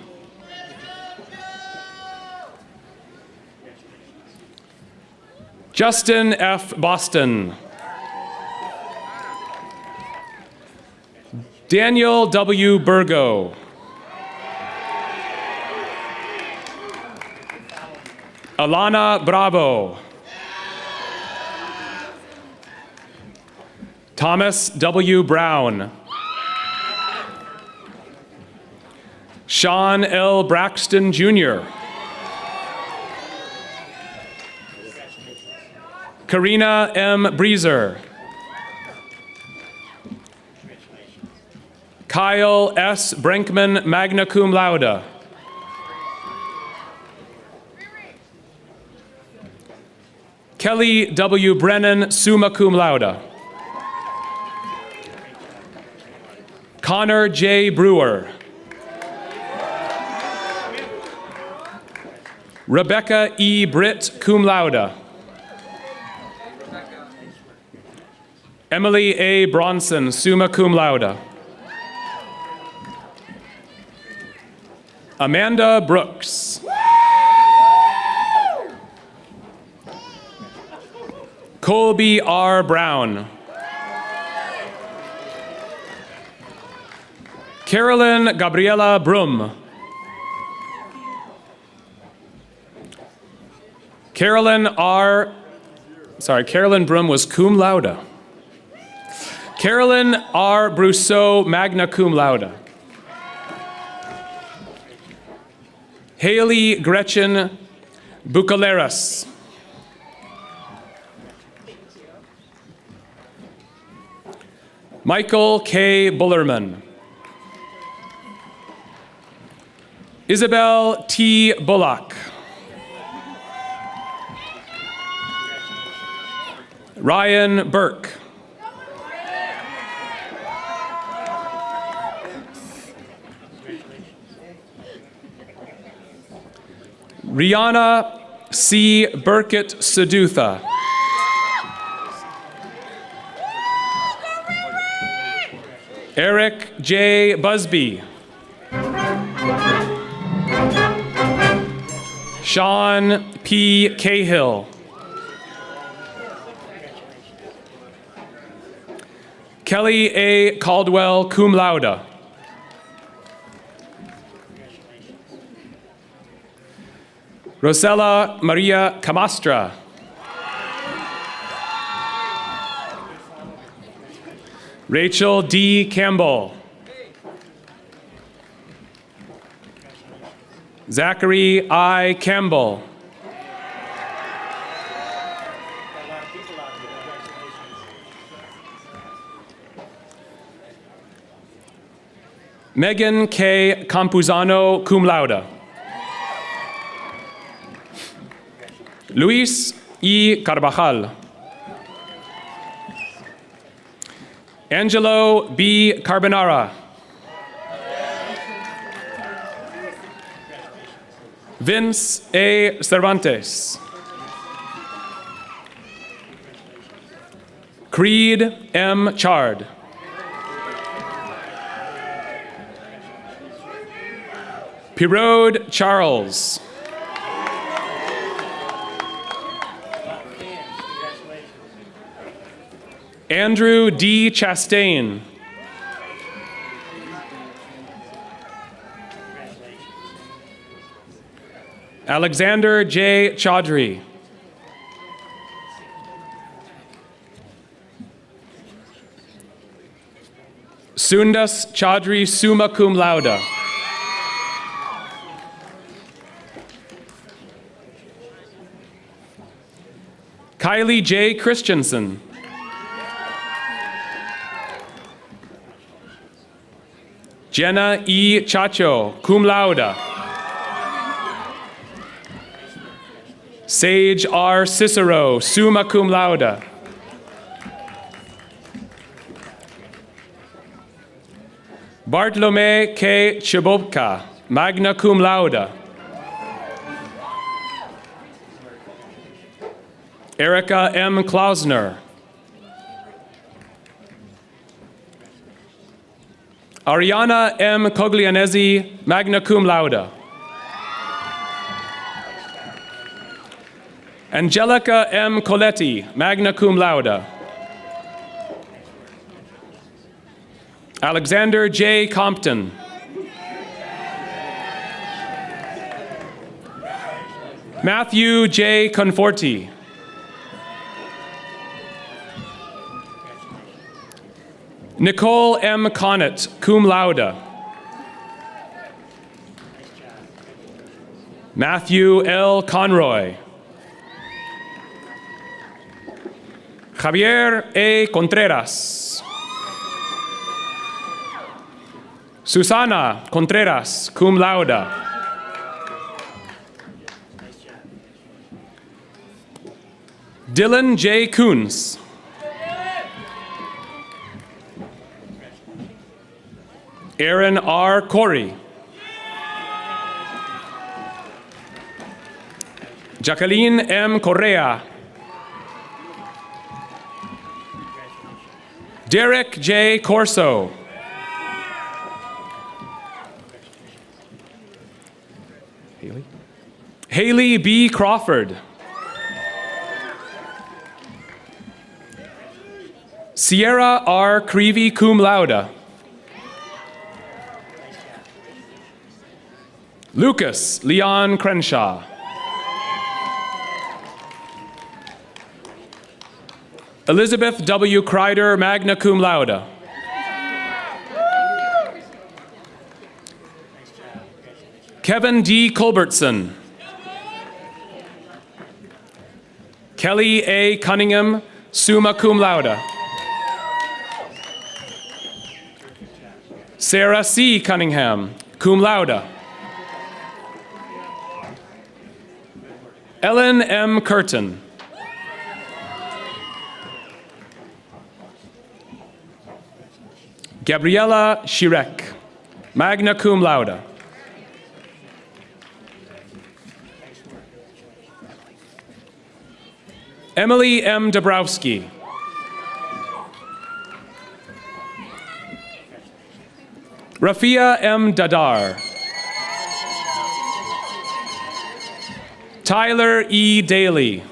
Justin F. Boston. Daniel W. Burgo. Alana Bravo. Thomas W. Brown. Sean L. Braxton, Jr. Karina M. Breezer. Kyle S. Brinkman, magna cum laude. Kelly W. Brennan, summa cum laude. Connor J. Brewer. Rebecca E. Britt, cum laude. Emily A. Bronson, summa cum laude. Amanda Brooks. Colby R. Brown. Carolyn Gabriela Brum. Carolyn Brum was cum laude. Carolyn R. Brousseau, magna cum laude. Haley Gretchen Bucaleras. Michael K. Bullerman. Isabel T. Bullock. Ryan Burke. Rihanna C. Burkett Sedutha. Eric J. Busby. Sean P. Cahill. Kelly A. Caldwell, cum laude. Rosella Maria Camastra. Rachel D. Campbell. Zachary I. Campbell. Megan K. Campuzano, cum laude. Luis E. Carvajal. Angelo B. Carbonara. Vince A. Cervantes. Creed M. Chard. Pirode Charles. Andrew D. Chastain. Alexander J. Chaudhry. Sundas Chaudhry, summa cum laude. Kylie J. Christensen. Jenna E. Chacho, cum laude. Sage R. Cicero, summa cum laude. Bartolome K. Chibobka, magna cum laude. Erica M. Klausner. Ariana M. Coglianesi, magna cum laude. Angelica M. Coletti, magna cum laude. Alexander J. Compton. Matthew J. Conforti. Nicole M. Connett, cum laude. Matthew L. Conroy. Javier A. Contreras. Susana Contreras, cum laude. Dylan J. Coons. Aaron R. Corey. Jacqueline M. Correa. Derek J. Corso. Haley B. Crawford. Sierra R. Creevy, cum laude. Lucas Leon Crenshaw. Elizabeth W. Kreider, magna cum laude. Kevin D. Culbertson. Kelly A. Cunningham, summa cum laude. Sarah C. Cunningham, cum laude. Ellen M. Curtin. Gabriella Shirek, magna cum laude. Emily M. Dabrowski. Rafia M. Dadar. Tyler E. Daly.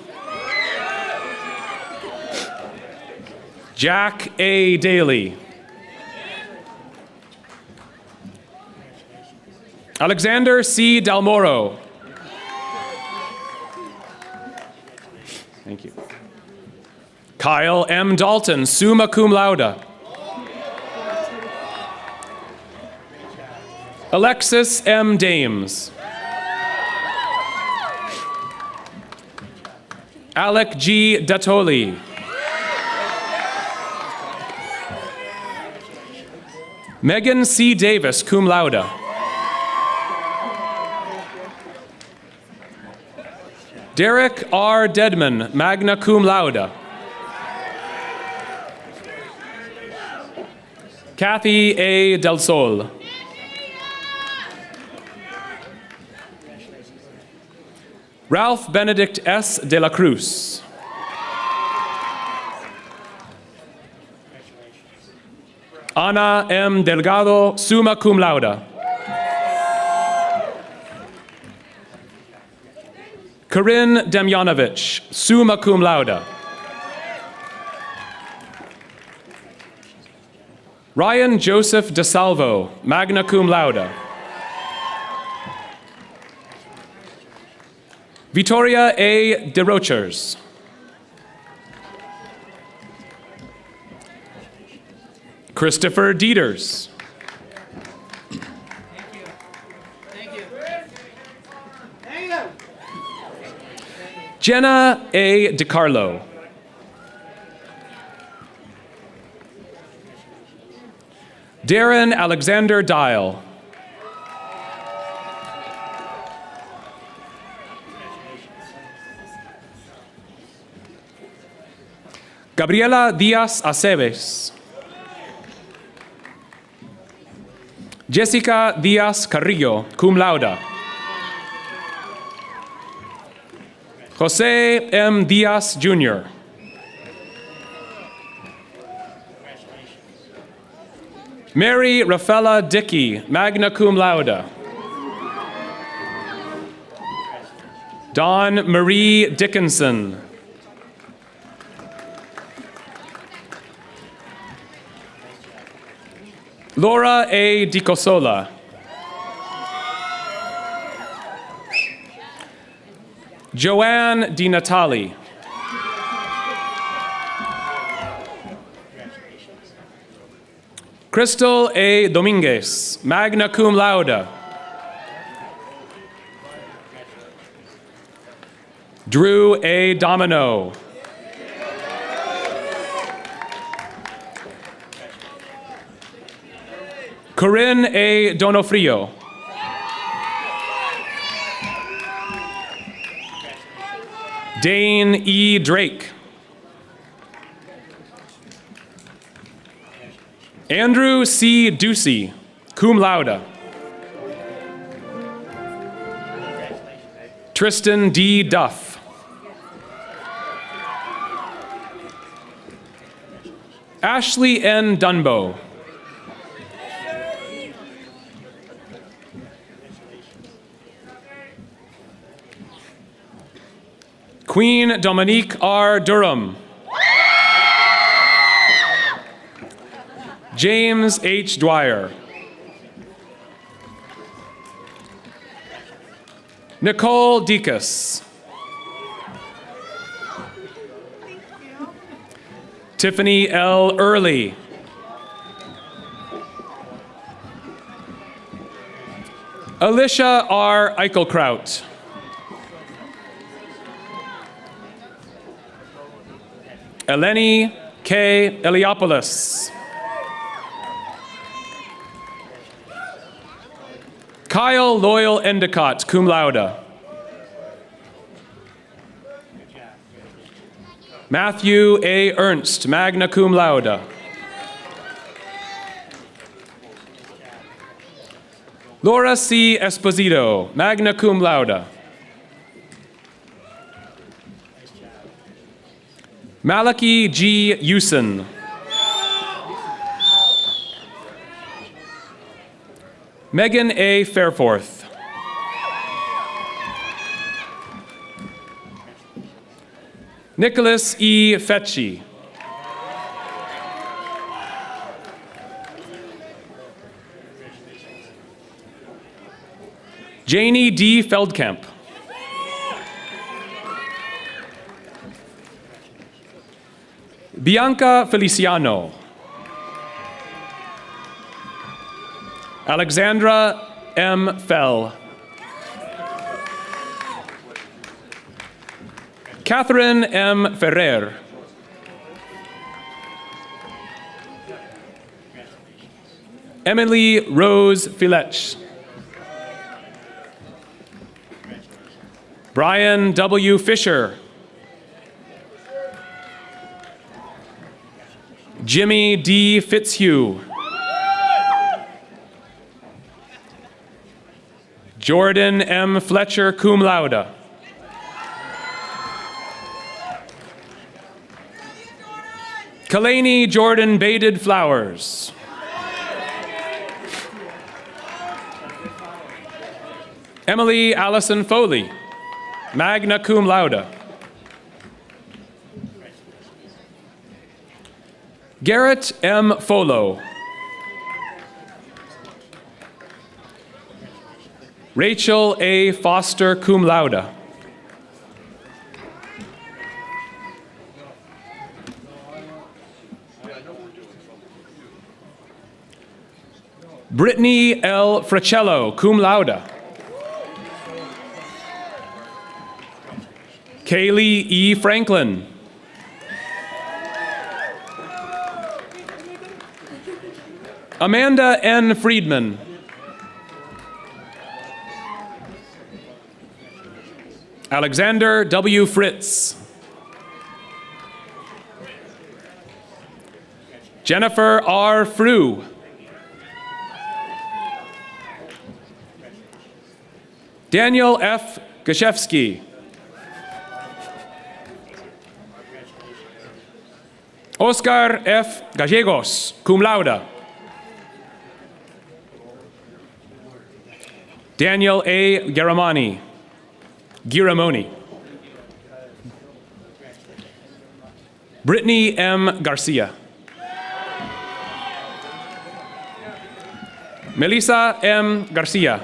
Jack A. Daly. Alexander C. Dalmoro. Thank you. Kyle M. Dalton, summa cum laude. Alexis M. Dames. Alec G. Datoli. Megan C. Davis, cum laude. Derek R. Dedman, magna cum laude. Kathy A. Del Sol. Ralph Benedict S. de la Cruz. Ana M. Delgado, summa cum laude. Corinne Demjanovich, summa cum laude. Ryan Joseph DeSalvo, magna cum laude. Vittoria A. de Rochers. Christopher Dieters. Jenna A. DiCarlo. Darren Alexander Dial. Gabriela Diaz Aceves. Jessica Diaz Carrillo, cum laude. Jose M. Diaz Jr. Mary Rafaela Dickey, magna cum laude. Dawn Marie Dickinson. Laura A. Dicosola. Joanne Di Natali. Crystal A. Dominguez, magna cum laude. Drew A. Domino. Corinne A. Donofrio. Dane E. Drake. Andrew C. Ducey, cum laude. Tristan D. Duff. Ashley N. Dunbo. Queen Dominique R. Durham. James H. Dwyer. Nicole Deacus. Tiffany L. Early. Alicia R. Eichelkraut. Eleni K. Eliopoulos. Kyle Loyal Endicott, cum laude. Matthew A. Ernst, magna cum laude. Laura C. Esposito, magna cum laude. Malaki G. Usen. Megan A. Fairforth. Nicholas E. Fetchy. Janie D. Feldkamp. Bianca Feliciano. Alexandra M. Fell. Catherine M. Ferrer. Emily Rose Filech. Brian W. Fisher. Jimmy D. Fitzhugh. Jordan M. Fletcher, cum laude. Kalani Jordan Baded Flowers. Emily Allison Foley, magna cum laude. Garrett M. Folo. Rachel A. Foster, cum laude. Brittany L. Fracello, cum laude. Kaylee E. Franklin. Amanda N. Friedman. Alexander W. Fritz. Jennifer R. Frew. Daniel F. Gashevsky. Oscar F. Gallegos, cum laude. Daniel A. Giramoni. Brittany M. Garcia. Melissa M. Garcia.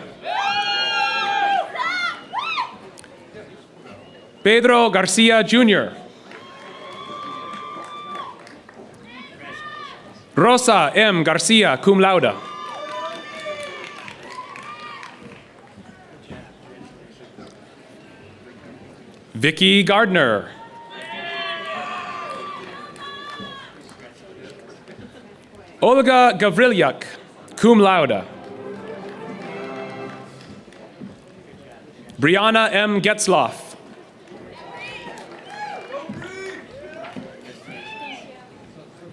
Pedro Garcia Jr. Rosa M. Garcia, cum laude. Vicky Gardner. Olga Gavrilyak, cum laude. Brianna M. Getzloff.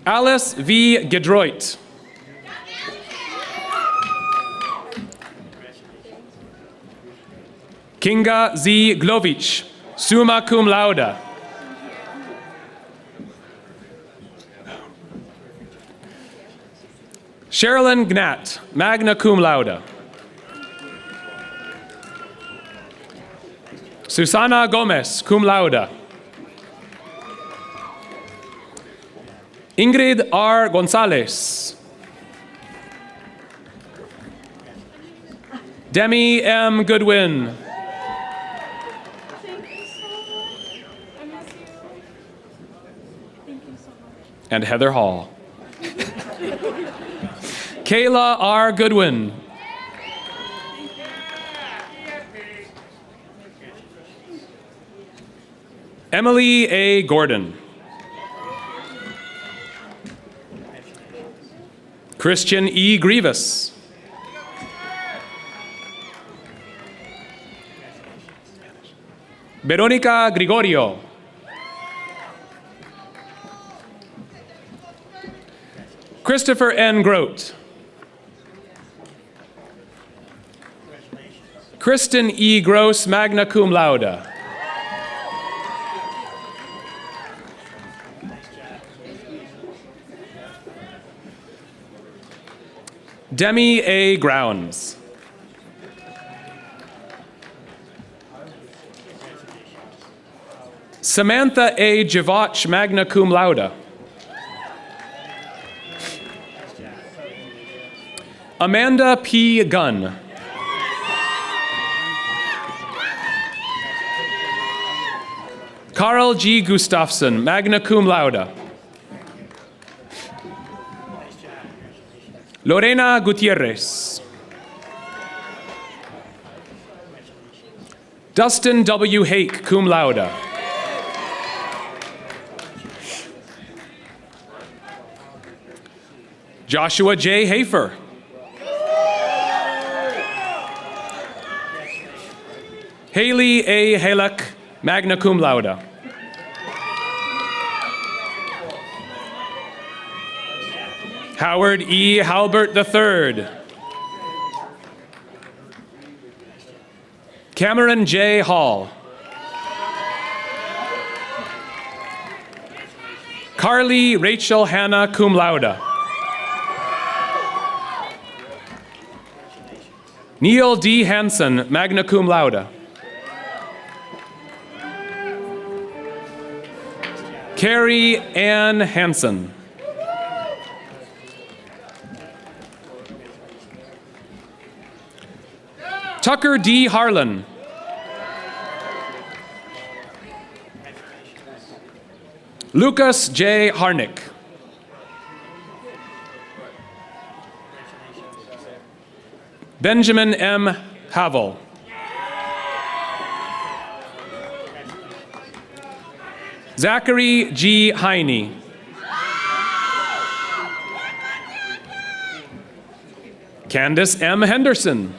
Alice V. Gedroit. Kinga Z. Glovich, summa cum laude. Sherilyn Gnat, magna cum laude. Susana Gomez, cum laude. Ingrid R. Gonzalez. Demi M. Goodwin. And Heather Hall. Kayla R. Goodwin. Emily A. Gordon. Christian E. Grievous. Veronica Gregorio. Christopher N. Grote. Kristen E. Gross, magna cum laude. Demi A. Grounds. Samantha A. Javach, magna cum laude. Amanda P. Gunn. Carl G. Gustafsson, magna cum laude. Lorena Gutierrez. Dustin W. Hake, cum laude. Joshua J. Hafer. Haley A. Halek, magna cum laude. Howard E. Halbert III. Cameron J. Hall. Carly Rachel Hannah, cum laude. Neil D. Hansen, magna cum laude. Carrie Ann Hansen. Tucker D. Harlan. Lucas J. Harnick. Benjamin M. Havel. Zachary G. Heine. Candace M. Henderson.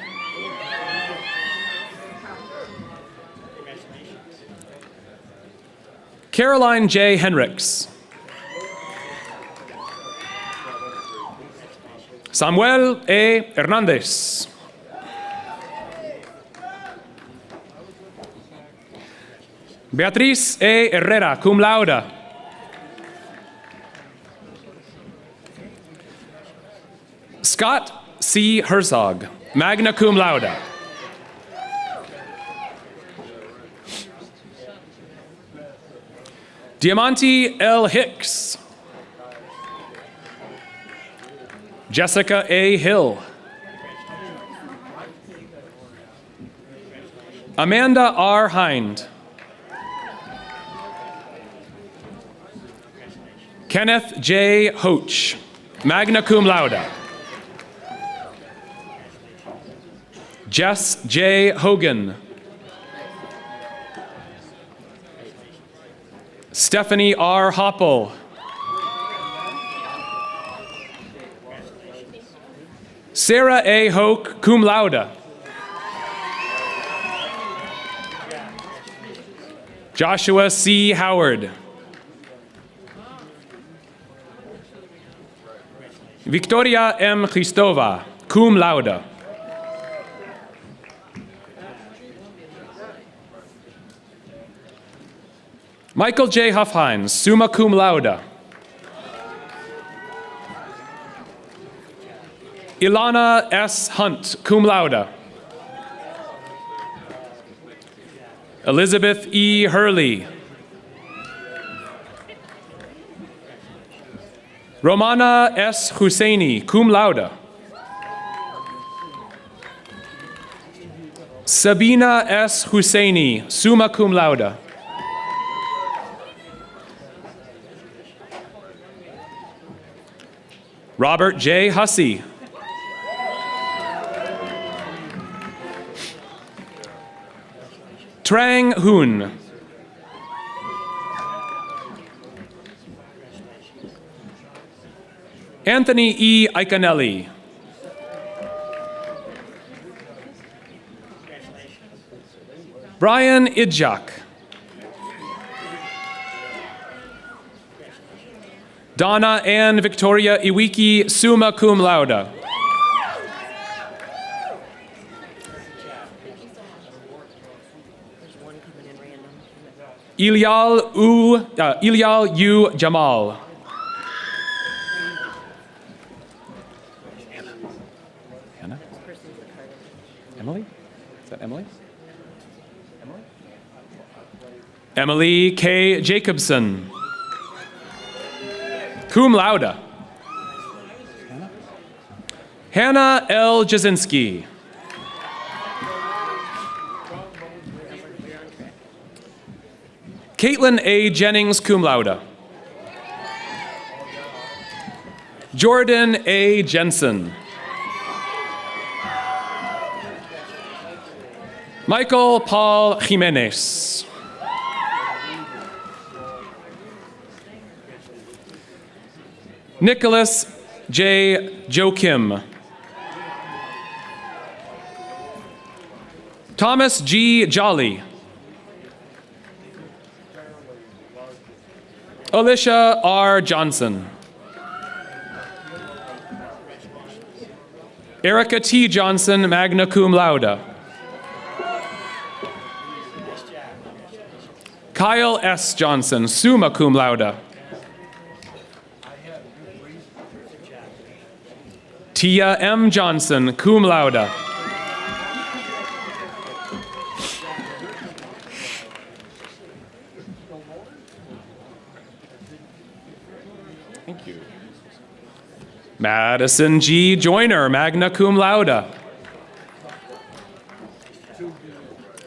Caroline J. Henricks. Samuel A. Hernandez. Beatriz A. Herrera, cum laude. Scott C. Herzog, magna cum laude. Diamante L. Hicks. Jessica A. Hill. Amanda R. Hind. Kenneth J. Hoach, magna cum laude. Jess J. Hogan. Stephanie R. Hoppel. Sarah A. Hoke, cum laude. Joshua C. Howard. Victoria M. Christova, cum laude. Michael J. Huffhines, summa cum laude. Ilana S. Hunt, cum laude. Elizabeth E. Hurley. Romana S. Husseini, cum laude. Sabina S. Husseini, summa cum laude. Robert J. Hussey. Trang Hoon. Anthony E. Iconelli. Brian Idjak. Donna Ann Victoria Iwiki, summa cum laude. Ilyal U. Jamal. Hannah? Emily? Is that Emily? Emily K. Jacobson. Cum laude. Hannah L. Jasinski. Caitlin A. Jennings, cum laude. Jordan A. Jensen. Michael Paul Jimenez. Nicholas J. Joachim. Thomas G. Jolly. Alicia R. Johnson. Erica T. Johnson, magna cum laude. Kyle S. Johnson, summa cum laude. Tia M. Johnson, cum laude. Thank you. Madison G. Joyner, magna cum laude.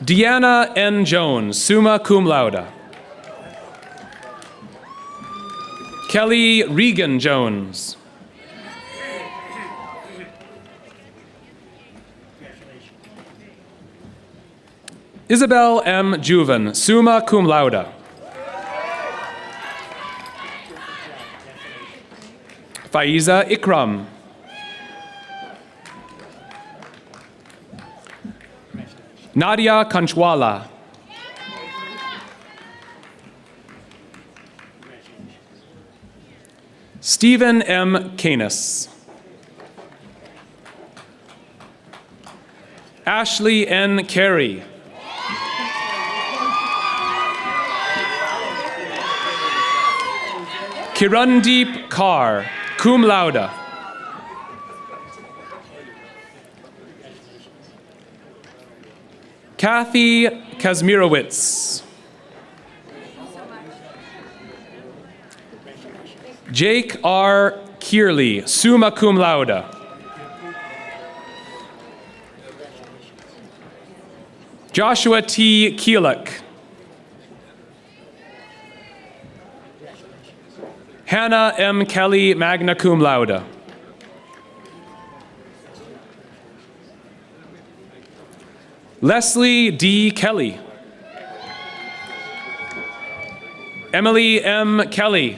Deanna N. Jones, summa cum laude. Kelly Regan Jones. Isabel M. Juven, summa cum laude. Faiza Ikram. Nadia Kanchwala. Stephen M. Canis. Ashley N. Carey. Kirandeep Kaur, cum laude. Kathy Kazmirowicz. Jake R. Kearley, summa cum laude. Joshua T. Keelik. Hannah M. Kelly, magna cum laude. Leslie D. Kelly. Emily M. Kelly.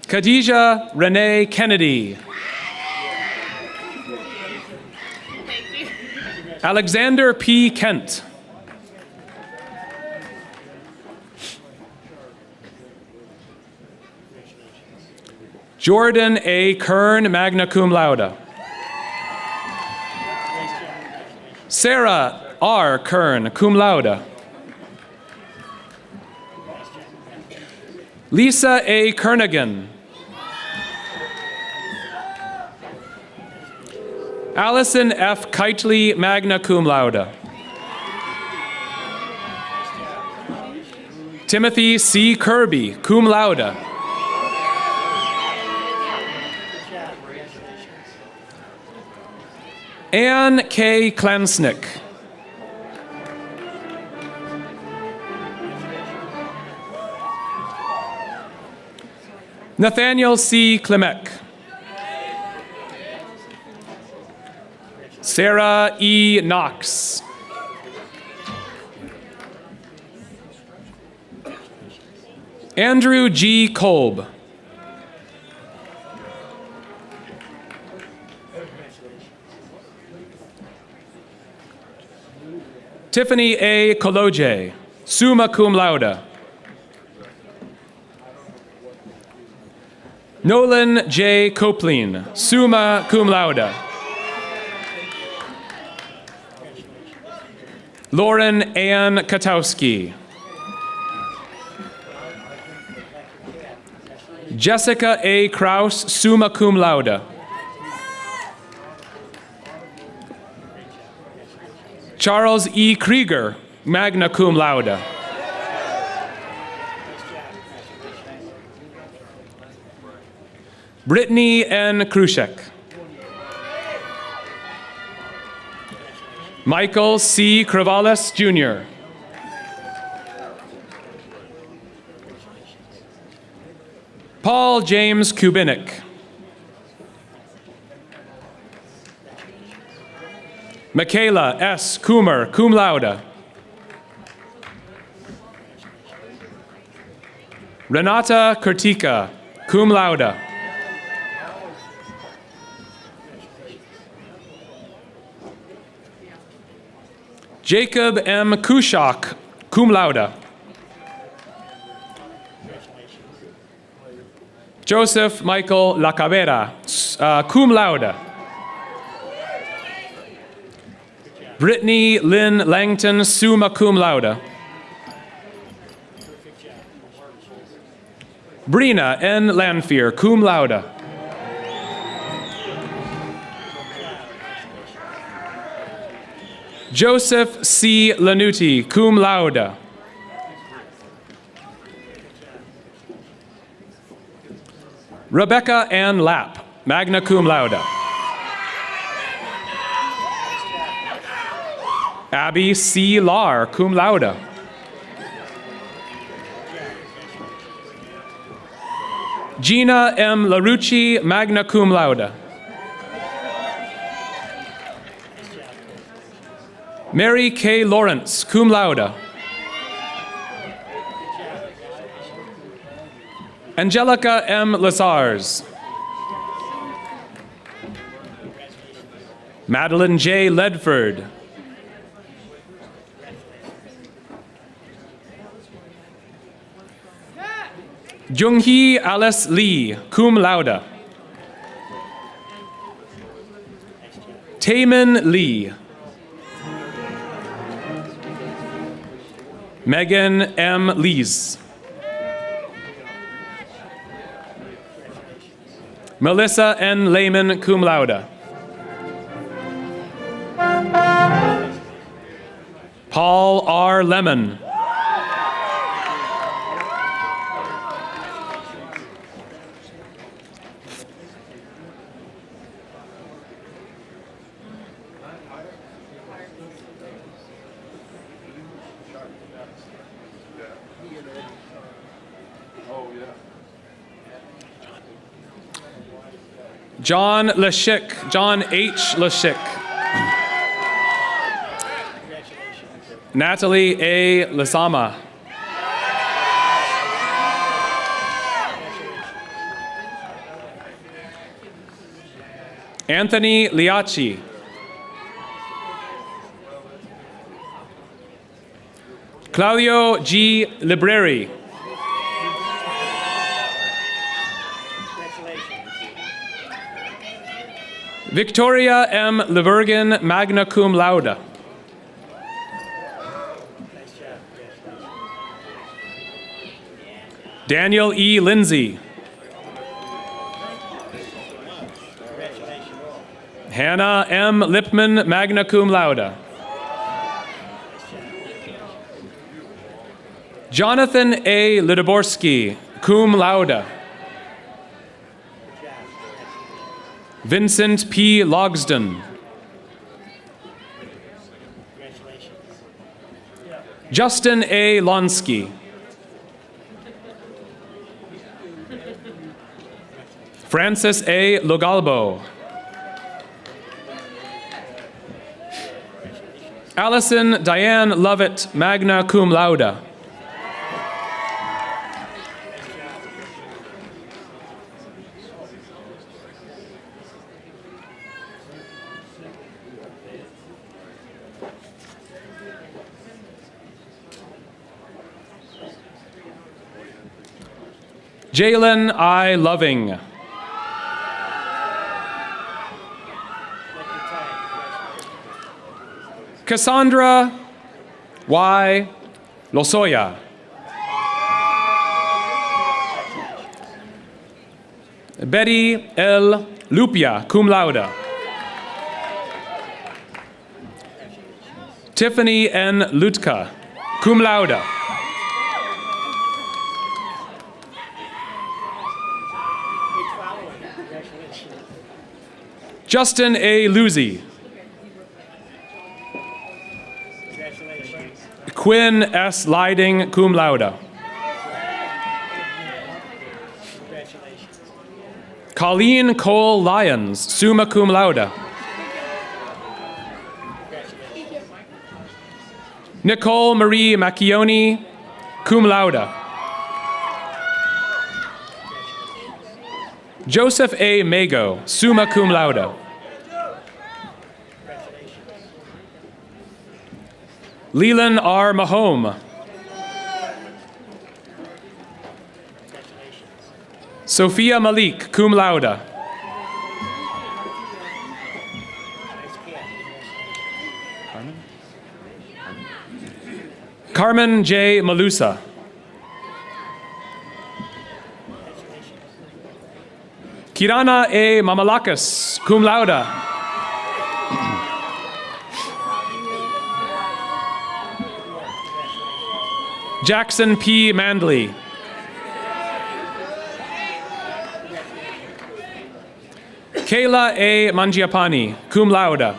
Khadijah Renee Kennedy. Alexander P. Kent. Jordan A. Kern, magna cum laude. Sarah R. Kern, cum laude. Lisa A. Kernigan. Allison F. Kitely, magna cum laude. Timothy C. Kirby, cum laude. Anne K. Klansnick. Nathaniel C. Klimek. Sarah E. Knox. Andrew G. Kolb. Tiffany A. Koloje, summa cum laude. Nolan J. Copeland, summa cum laude. Lauren Ann Katowski. Jessica A. Kraus, summa cum laude. Charles E. Krieger, magna cum laude. Brittany N. Krushek. Michael C. Kravalis, Jr. Paul James Kubinick. Michaela S. Coomer, cum laude. Renata Kurtika, cum laude. Jacob M. Kushak, cum laude. Joseph Michael Lacavera, cum laude. Brittany Lynn Langton, summa cum laude. Brina N. Lanfear, cum laude. Joseph C. Lanuti, cum laude. Rebecca Ann Lapp, magna cum laude. Abby C. Lahr, cum laude. Gina M. Larucci, magna cum laude. Mary K. Lawrence, cum laude. Angelica M. Lazars. Madeline J. Ledford. Jung-hee Alice Lee, cum laude. Taemin Lee. Megan M. Lees. Melissa N. Lehman, cum laude. Paul R. Lemon. John Lashik, John H. Lashik. Natalie A. Lasama. Anthony Liacci. Claudio G. Libreri. Victoria M. Levergen, magna cum laude. Daniel E. Lindsay. Hannah M. Lipman, magna cum laude. Jonathan A. Lidoborski, cum laude. Vincent P. Logsdon. Justin A. Lonsky. Francis A. Logalbo. Allison Diane Lovett, magna cum laude. Jalen I. Loving. Cassandra Y. Losoya. Betty L. Lupia, cum laude. Tiffany N. Lutka, cum laude. Justin A. Luzi. Quinn S. Lyding, cum laude. Colleen Cole Lyons, summa cum laude. Nicole Marie Macchioni, cum laude. Joseph A. Mago, summa cum laude. Leland R. Mahome. Sophia Malik, cum laude. Carmen J. Malusa. Kirana A. Mamalakis, cum laude. Jackson P. Mandley. Kayla A. Mangiapane, cum laude.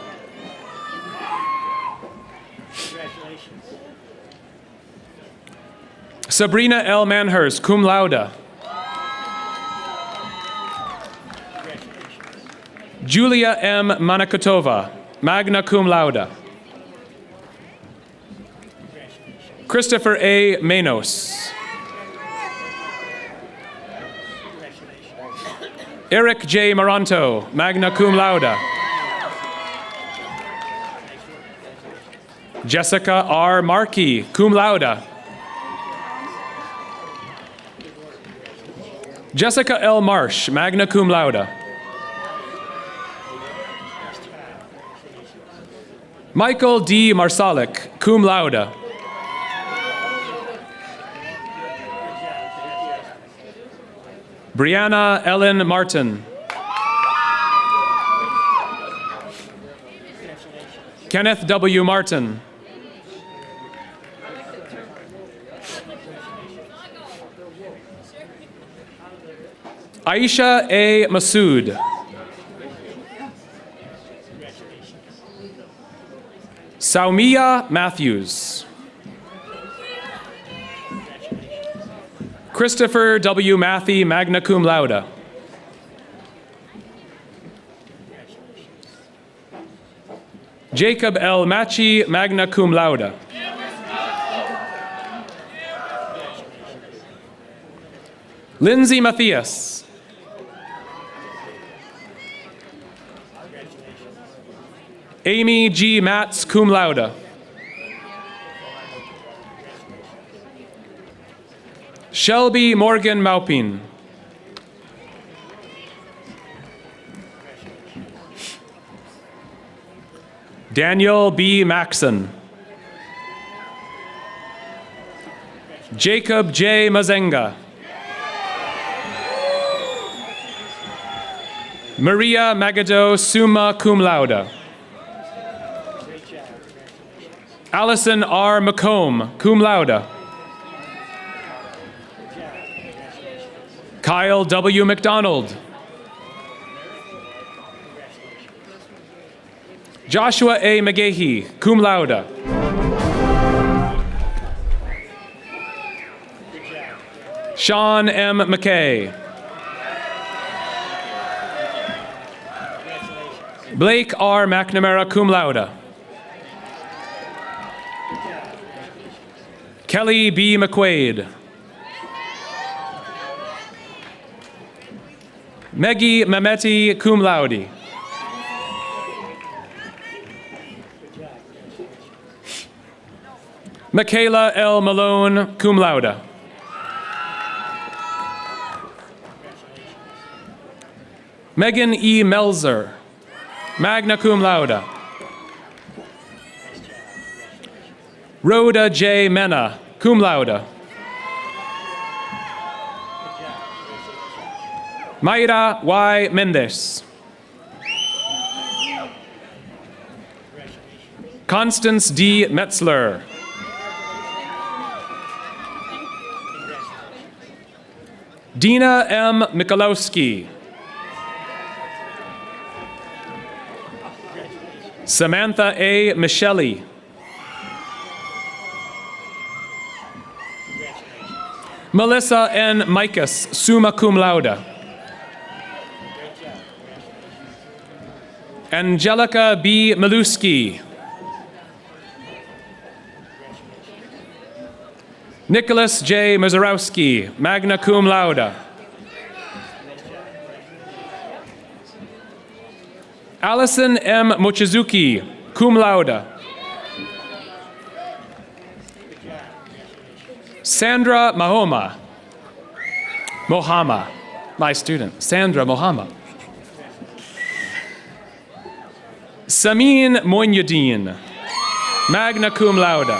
Sabrina L. Manhurst, cum laude. Julia M. Manakotova, magna cum laude. Christopher A. Manos. Eric J. Maranto, magna cum laude. Jessica R. Markey, cum laude. Jessica L. Marsh, magna cum laude. Michael D. Marsalik, cum laude. Brianna Ellen Martin. Kenneth W. Martin. Aisha A. Masood. Saumia Matthews. Christopher W. Matthey, magna cum laude. Jacob L. Machi, magna cum laude. Lindsay Matthias. Amy G. Matz, cum laude. Shelby Morgan Maupin. Daniel B. Maxon. Jacob J. Mazenga. Maria Magado, summa cum laude. Allison R. McComb, cum laude. Kyle W. McDonald. Joshua A. McGahee, cum laude. Sean M. McKay. Blake R. McNamara, cum laude. Kelly B. McQuaid. Meggie Mehmeti, cum laude. Michaela L. Malone, cum laude. Megan E. Melzer, magna cum laude. Rhoda J. Mena, cum laude. Mayra Y. Mendes. Constance D. Metzler. Dina M. Mikalowski. Samantha A. Michelli. Melissa N. Mikas, summa cum laude. Angelica B. Maluski. Nicholas J. Mazurowski, magna cum laude. Allison M. Mochizuki, cum laude. Sandra Mohama, my student, Sandra Mohama. Samin Moinuddin, magna cum laude.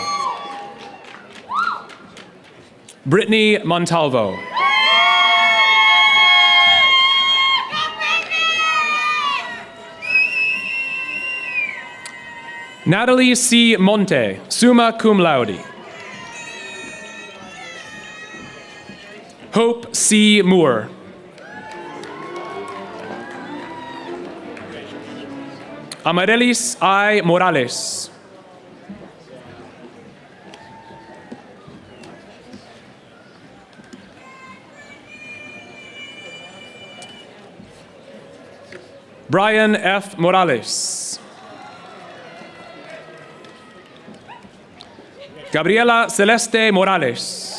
Brittany Montalvo. Natalie C. Monte, summa cum laude. Hope C. Moore. Amarelis I. Morales. Brian F. Morales. Gabriela Celeste Morales.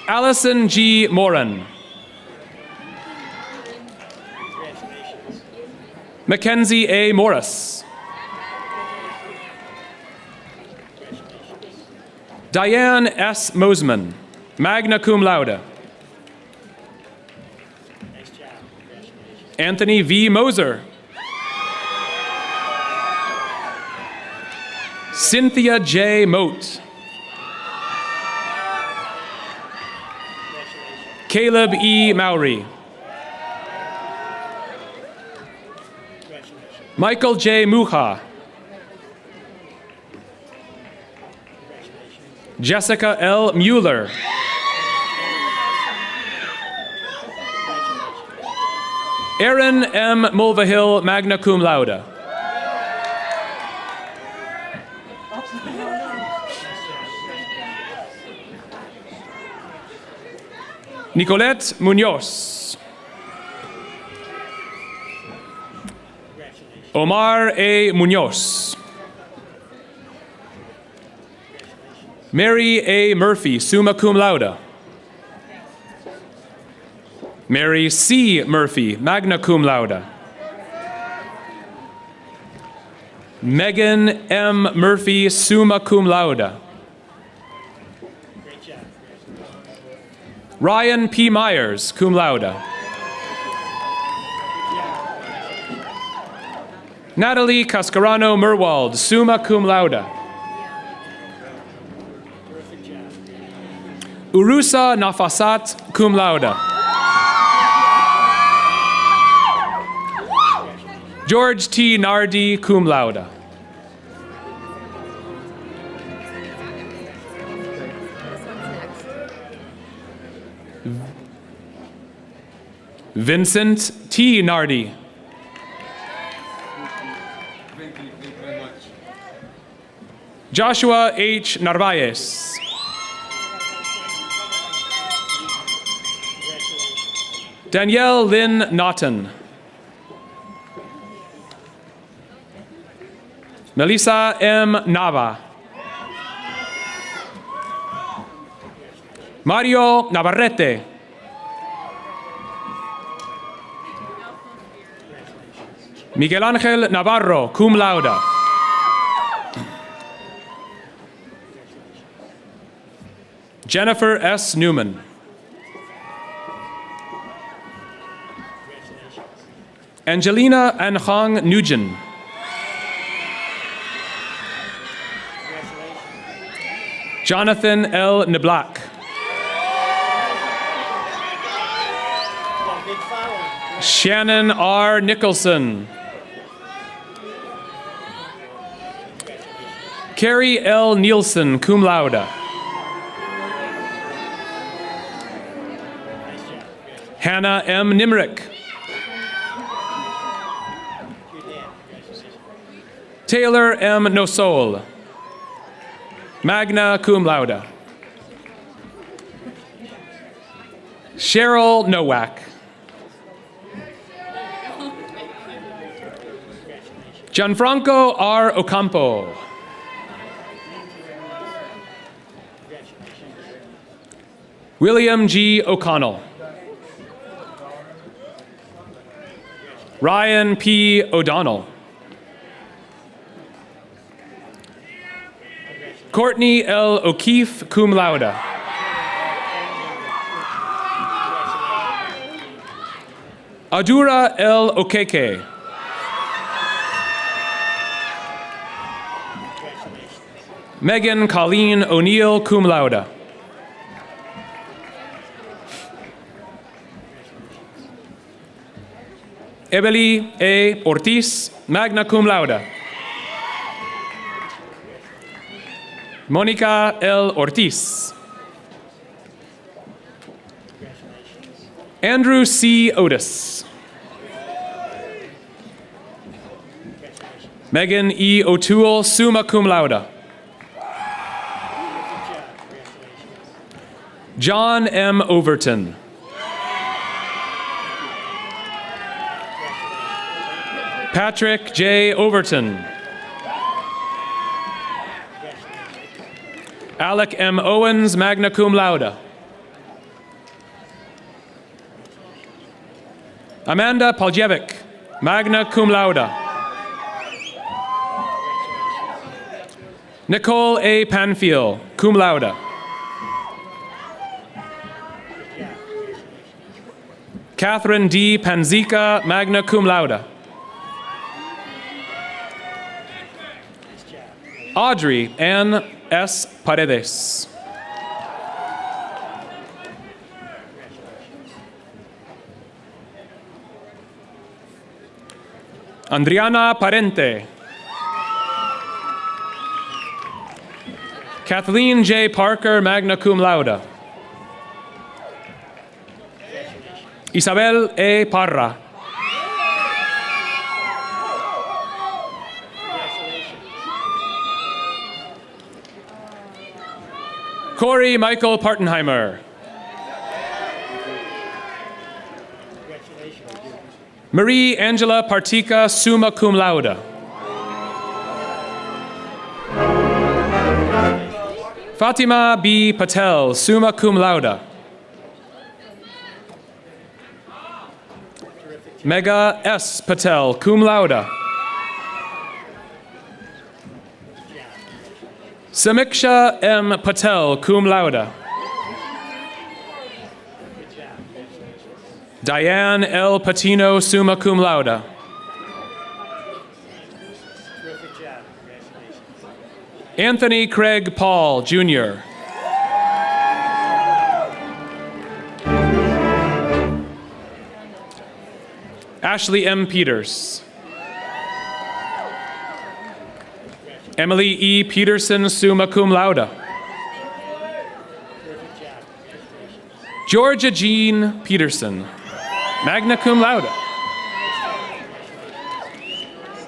Allison G. Moran. Mackenzie A. Morris. Diane S. Mosman, magna cum laude. Anthony V. Moser. Cynthia J. Moat. Caleb E. Mowry. Michael J. Muha. Jessica L. Mueller. Aaron M. Mulvihill, magna cum laude. Nicolette Munoz. Omar A. Munoz. Mary A. Murphy, summa cum laude. Mary C. Murphy, magna cum laude. Megan M. Murphy, summa cum laude. Ryan P. Myers, cum laude. Natalie Cascarano Merwald, summa cum laude. Urusa Nafasat, cum laude. George T. Nardi, cum laude. Vincent T. Nardi. Joshua H. Narvaez. Danielle Lynn Naughton. Melissa M. Nava. Mario Navarrete. Miguel Angel Navarro, cum laude. Jennifer S. Newman. Angelina Anhang Nugent. Jonathan L. Neblak. Shannon R. Nicholson. Carrie L. Nielsen, cum laude. Hannah M. Nimrick. Taylor M. Nosol, magna cum laude. Cheryl Nowak. Gianfranco R. Ocampo. William G. O'Connell. Ryan P. O'Donnell. Courtney L. O'Keefe, cum laude. Adura L. Okeke. Megan Colleen O'Neill, cum laude. Ebeli A. Ortiz, magna cum laude. Monica L. Ortiz. Andrew C. Otis. Megan E. O'Toole, summa cum laude. John M. Overton. Patrick J. Overton. Alec M. Owens, magna cum laude. Amanda Poljevic, magna cum laude. Nicole A. Panfiel, cum laude. Catherine D. Panzica, magna cum laude. Audrey N. S. Paredes. Andriana Parente. Kathleen J. Parker, magna cum laude. Isabel A. Parra. Corey Michael Partenheimer. Marie Angela Partica, summa cum laude. Fatima B. Patel, summa cum laude. Mega S. Patel, cum laude. Samiksha M. Patel, cum laude. Diane L. Patino, summa cum laude. Anthony Craig Paul, Jr. Ashley M. Peters. Emily E. Peterson, summa cum laude. Georgia Jean Peterson, magna cum laude.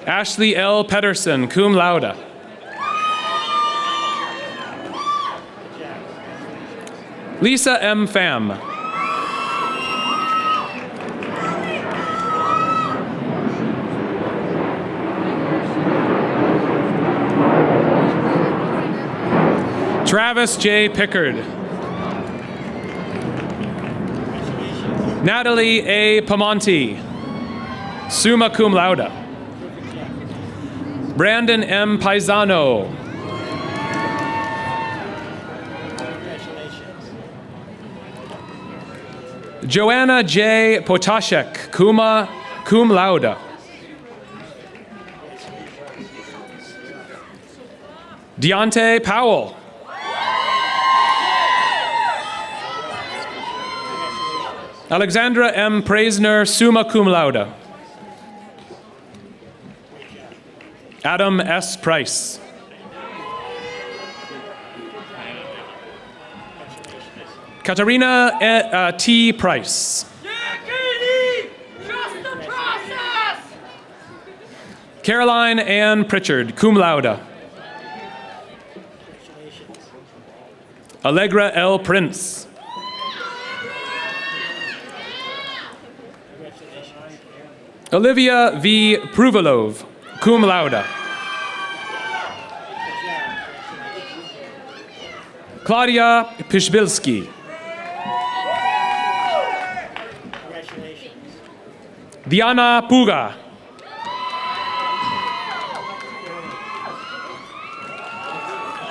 Ashley L. Pedersen, cum laude. Lisa M. Pham. Travis J. Pickard. Natalie A. Pamonti, summa cum laude. Brandon M. Paisano. Joanna J. Potashek, cum laude. Deontay Powell. Alexandra M. Praisner, summa cum laude. Adam S. Price. Katarina T. Price. Caroline Ann Pritchard, cum laude. Allegra L. Prince. Olivia V. Pruvalov, cum laude. Claudia Pishbilski. Diana Puga.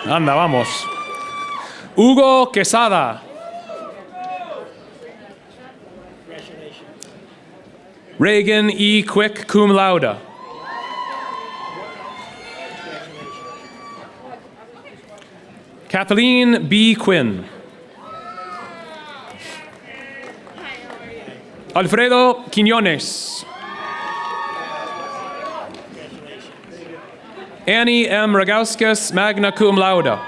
Anda, vamos. Hugo Quesada. Reagan E. Quick, cum laude. Kathleen B. Quinn. Alfredo Quiñones. Annie M. Ragauskas, magna cum laude.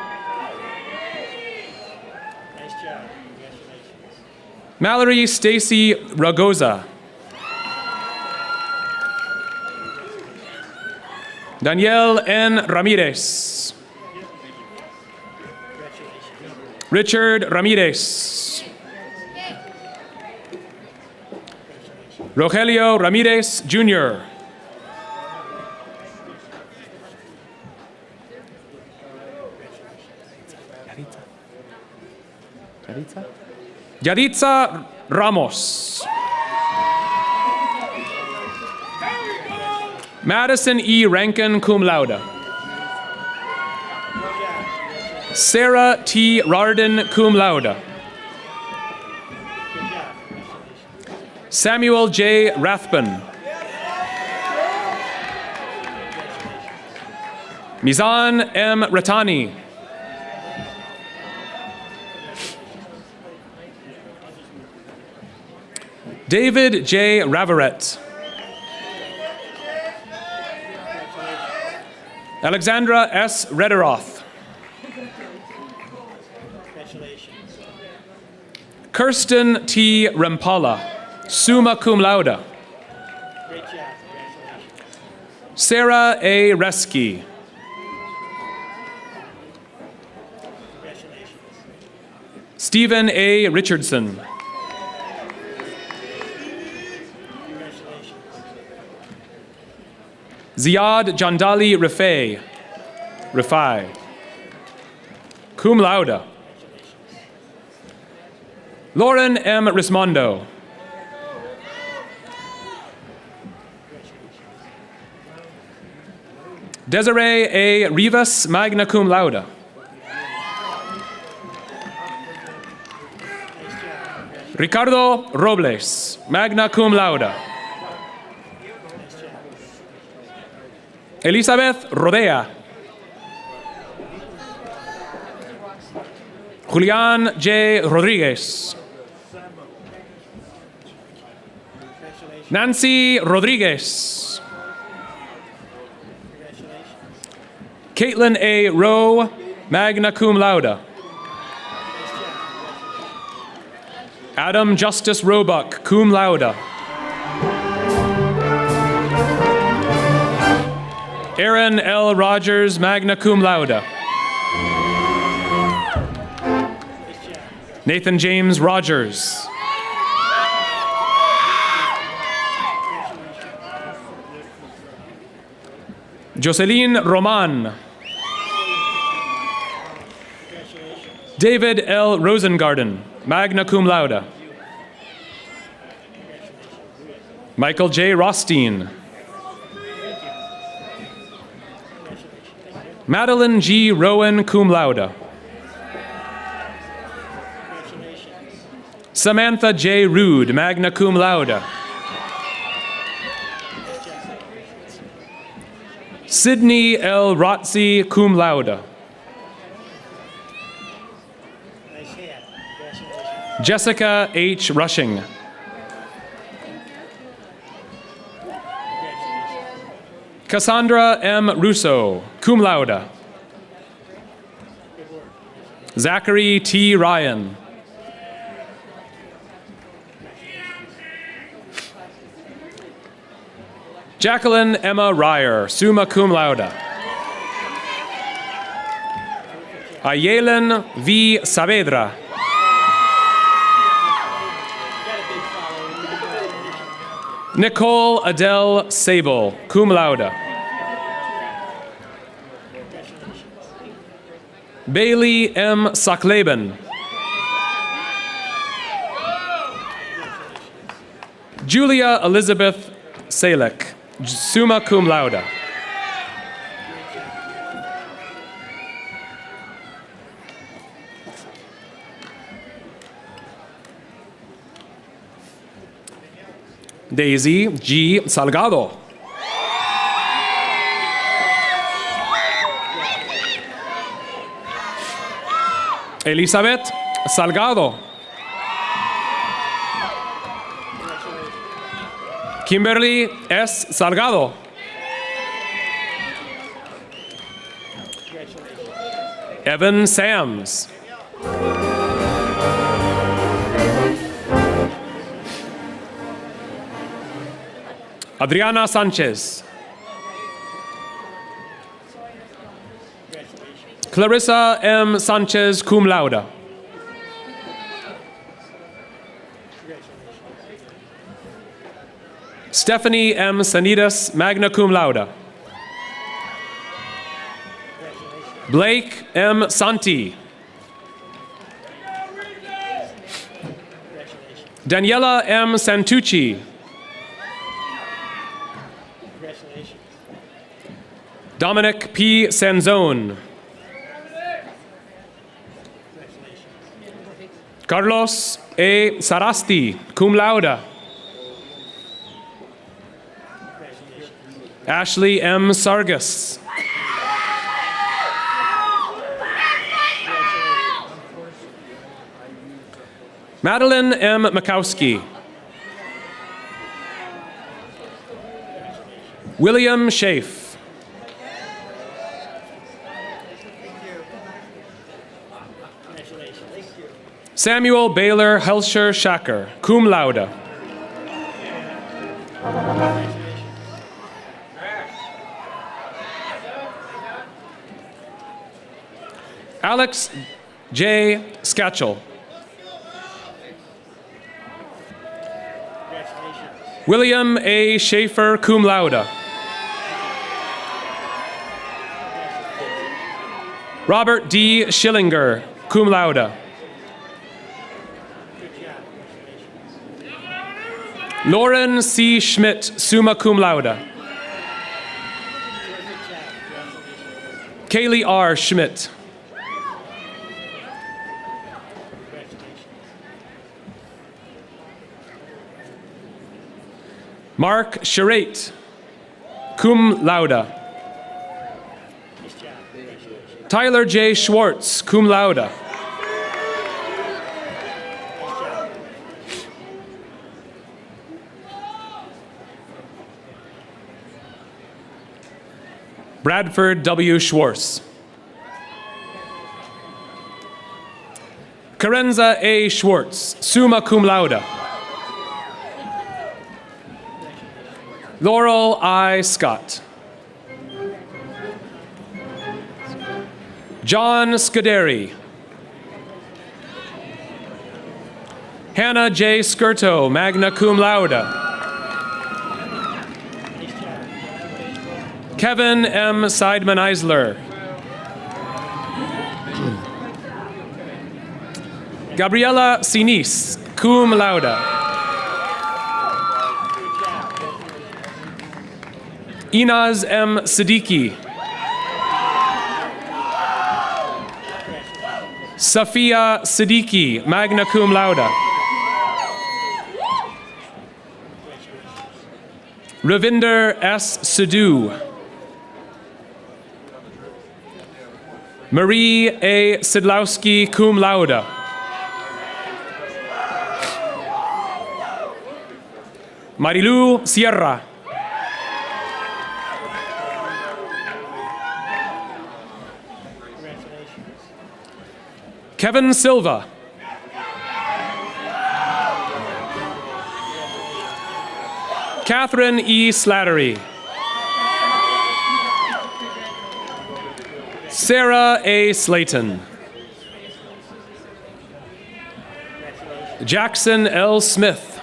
Mallory Stacy Ragoza. Danielle N. Ramirez. Richard Ramirez. Rogelio Ramirez, Jr. Yaritza Ramos. Madison E. Rankin, cum laude. Sarah T. Rarden, cum laude. Samuel J. Rathbun. Mizan M. Ratani. David J. Raveret. Alexandra S. Rederoth. Kirsten T. Rempala, summa cum laude. Sarah A. Reski. Stephen A. Richardson. Ziad Jandali Rifai, cum laude. Lauren M. Rismondo. Desiree A. Rivas, magna cum laude. Ricardo Robles, magna cum laude. Elizabeth Rodea. Julian J. Rodriguez. Nancy Rodriguez. Caitlin A. Rowe, magna cum laude. Adam Justice Roebuck, cum laude. Aaron L. Rogers, magna cum laude. Nathan James Rogers. Jocelyn Roman. David L. Rosengarten, magna cum laude. Michael J. Rothstein. Madeline G. Rowan, cum laude. Samantha J. Rude, magna cum laude. Sydney L. Rotzi, cum laude. Jessica H. Rushing. Cassandra M. Russo, cum laude. Zachary T. Ryan. Jacqueline Emma Ryer, summa cum laude. Ayelen V. Saavedra. Nicole Adele Sable, cum laude. Bailey M. Sakleben. Julia Elizabeth Salek, summa cum laude. Daisy G. Salgado. Elizabeth Salgado. Kimberly S. Salgado. Evan Sams. Adriana Sanchez. Clarissa M. Sanchez, cum laude. Stephanie M. Sanitas, magna cum laude. Blake M. Santi. Daniela M. Santucci. Dominic P. Sanzone. Carlos A. Sarasti, cum laude. Ashley M. Sargas. Madeline M. Makowski. William Schaaf. Samuel Baylor Helsher Shacker, cum laude. Alex J. Skatchel. William A. Schaefer, cum laude. Robert D. Schillinger, cum laude. Lauren C. Schmidt, summa cum laude. Kaylee R. Schmidt. Mark Charate, cum laude. Tyler J. Schwartz, cum laude. Bradford W. Schwartz. Carenza A. Schwartz, summa cum laude. Laurel I. Scott. John Scuderi. Hannah J. Skirto, magna cum laude. Kevin M. Seidman Eisler. Gabriela Sinis, cum laude. Inaz M. Siddiqui. Safia Siddiqui, magna cum laude. Ravinder S. Sidhu. Marie A. Sidlowski, cum laude. Marilu Sierra. Kevin Silva. Catherine E. Slattery. Sarah A. Slayton. Jackson L. Smith.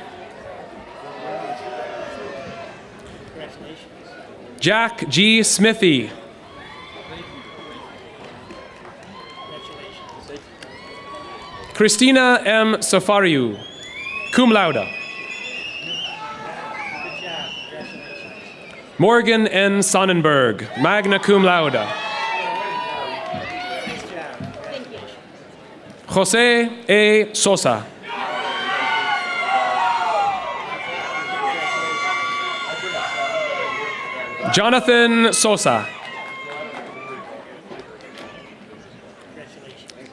Jack G. Smithy. Christina M. Safariu, cum laude. Morgan N. Sonnenberg, magna cum laude. Jose A. Sosa. Jonathan Sosa.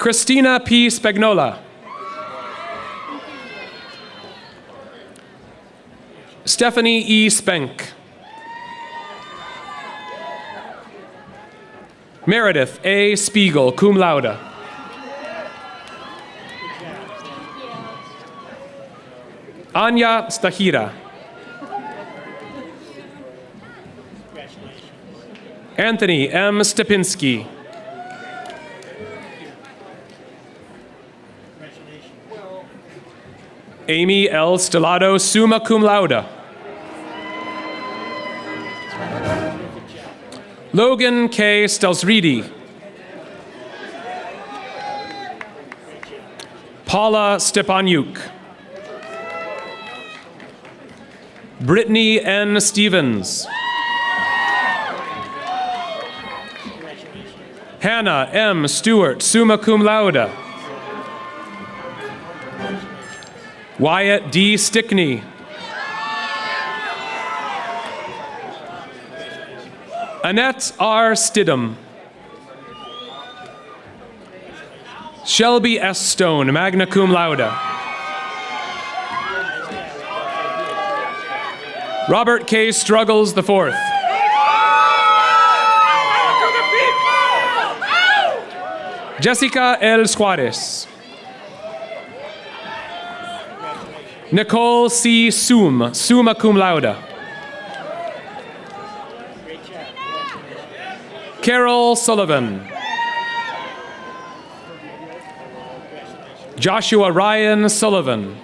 Christina P. Spagnola. Stephanie E. Spenk. Meredith A. Spiegel, cum laude. Anya Stahira. Anthony M. Stepinski. Amy L. Stellato, summa cum laude. Logan K. Stelsridi. Paula Stepanyuk. Brittany N. Stevens. Hannah M. Stewart, summa cum laude. Wyatt D. Stickney. Annette R. Stidham. Shelby S. Stone, magna cum laude. Robert K. Struggles IV. Jessica L. Suarez. Nicole C. Sum, summa cum laude. Carol Sullivan. Joshua Ryan Sullivan.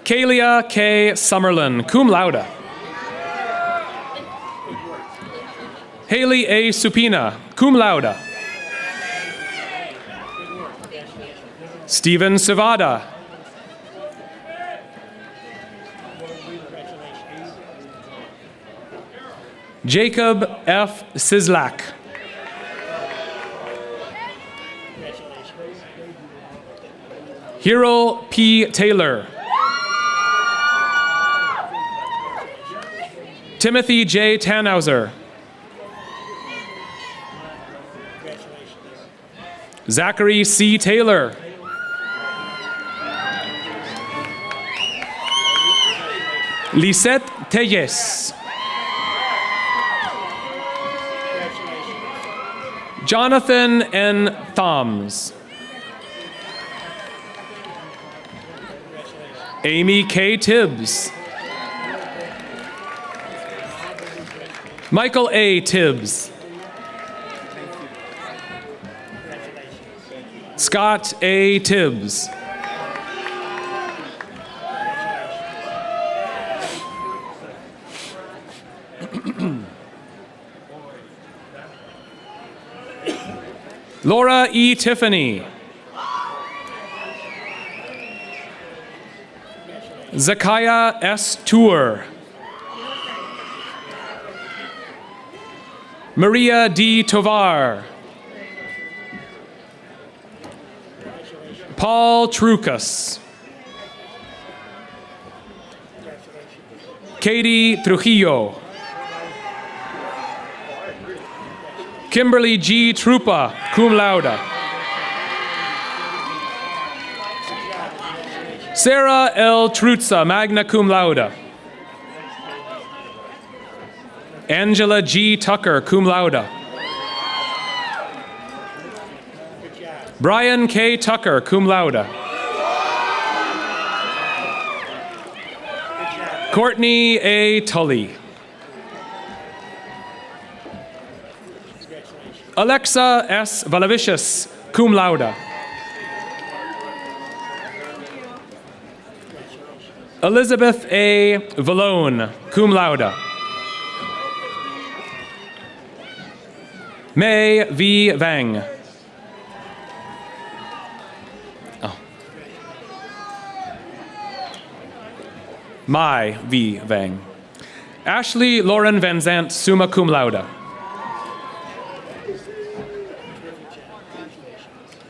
Kalia K. Summerlin, cum laude. Haley A. Supina, cum laude. Stephen Civada. Jacob F. Sislak. Hero P. Taylor. Timothy J. Tannhauser. Zachary C. Taylor. Lisette Telles. Jonathan N. Thoms. Amy K. Tibbs. Michael A. Tibbs. Scott A. Tibbs. Laura E. Tiffany. Zakiah S. Tour. Maria D. Tovar. Paul Trucas. Katie Trujillo. Kimberly G. Trupa, cum laude. Sarah L. Trutza, magna cum laude. Angela G. Tucker, cum laude. Brian K. Tucker, cum laude. Courtney A. Tully. Alexa S. Valavicius, cum laude. Elizabeth A. Valone, cum laude. May V. Vang. Oh. Mai V. Vang. Ashley Lauren Van Zant, summa cum laude.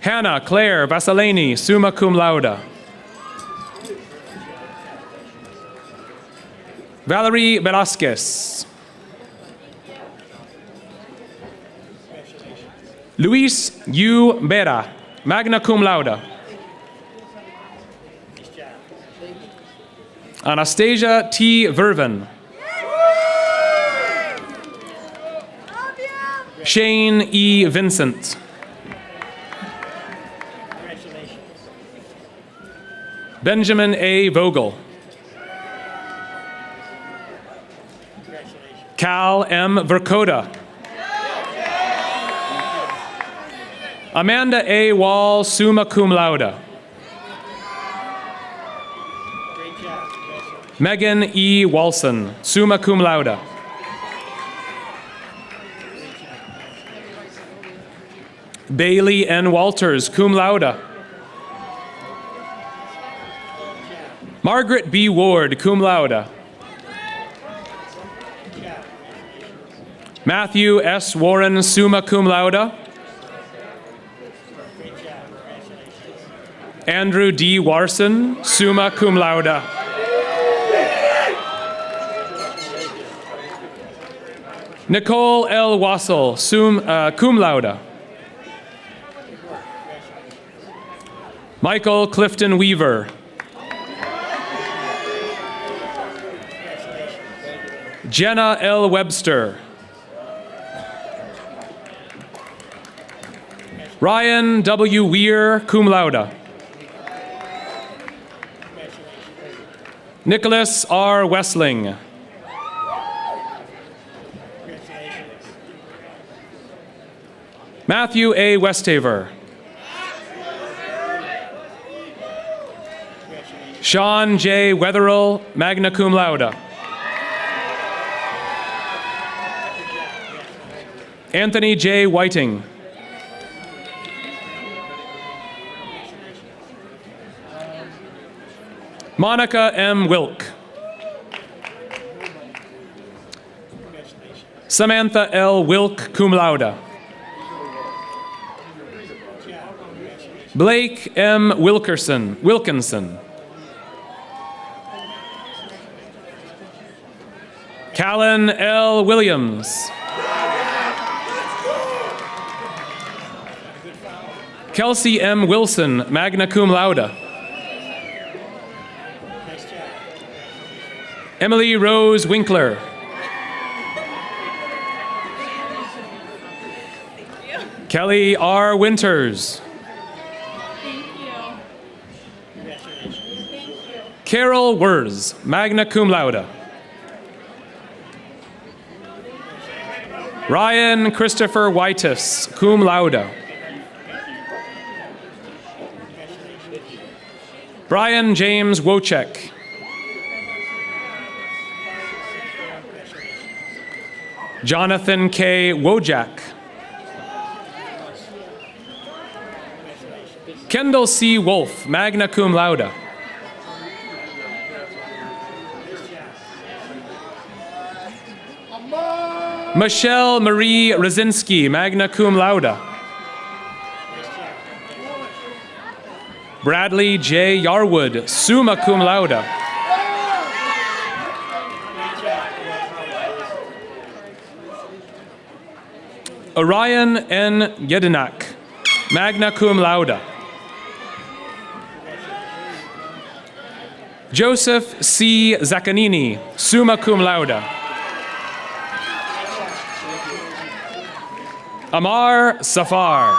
Hannah Claire Vasilani, summa cum laude. Valerie Velasquez. Luis U. Vera, magna cum laude. Anastasia T. Vervin. Shane E. Vincent. Benjamin A. Vogel. Cal M. Verkota. Amanda A. Wall, summa cum laude. Megan E. Walson, summa cum laude. Bailey N. Walters, cum laude. Margaret B. Ward, cum laude. Matthew S. Warren, summa cum laude. Andrew D. Warson, summa cum laude. Nicole L. Wassel, cum laude. Michael Clifton Weaver. Jenna L. Webster. Ryan W. Weir, cum laude. Nicholas R. Wessling. Matthew A. Westhaver. Sean J. Wetherill, magna cum laude. Anthony J. Whiting. Monica M. Wilk. Samantha L. Wilk, cum laude. Blake M. Wilkinson. Callan L. Williams. Kelsey M. Wilson, magna cum laude. Emily Rose Winkler. Kelly R. Winters. Carol Wurz, magna cum laude. Ryan Christopher Whitus, cum laude. Brian James Wojcik. Jonathan K. Wojak. Kendall C. Wolf, magna cum laude. Michelle Marie Rosinski, magna cum laude. Bradley J. Yarwood, summa cum laude. Orion N. Yedinak, magna cum laude. Joseph C. Zaccanini, summa cum laude. Amar Safar.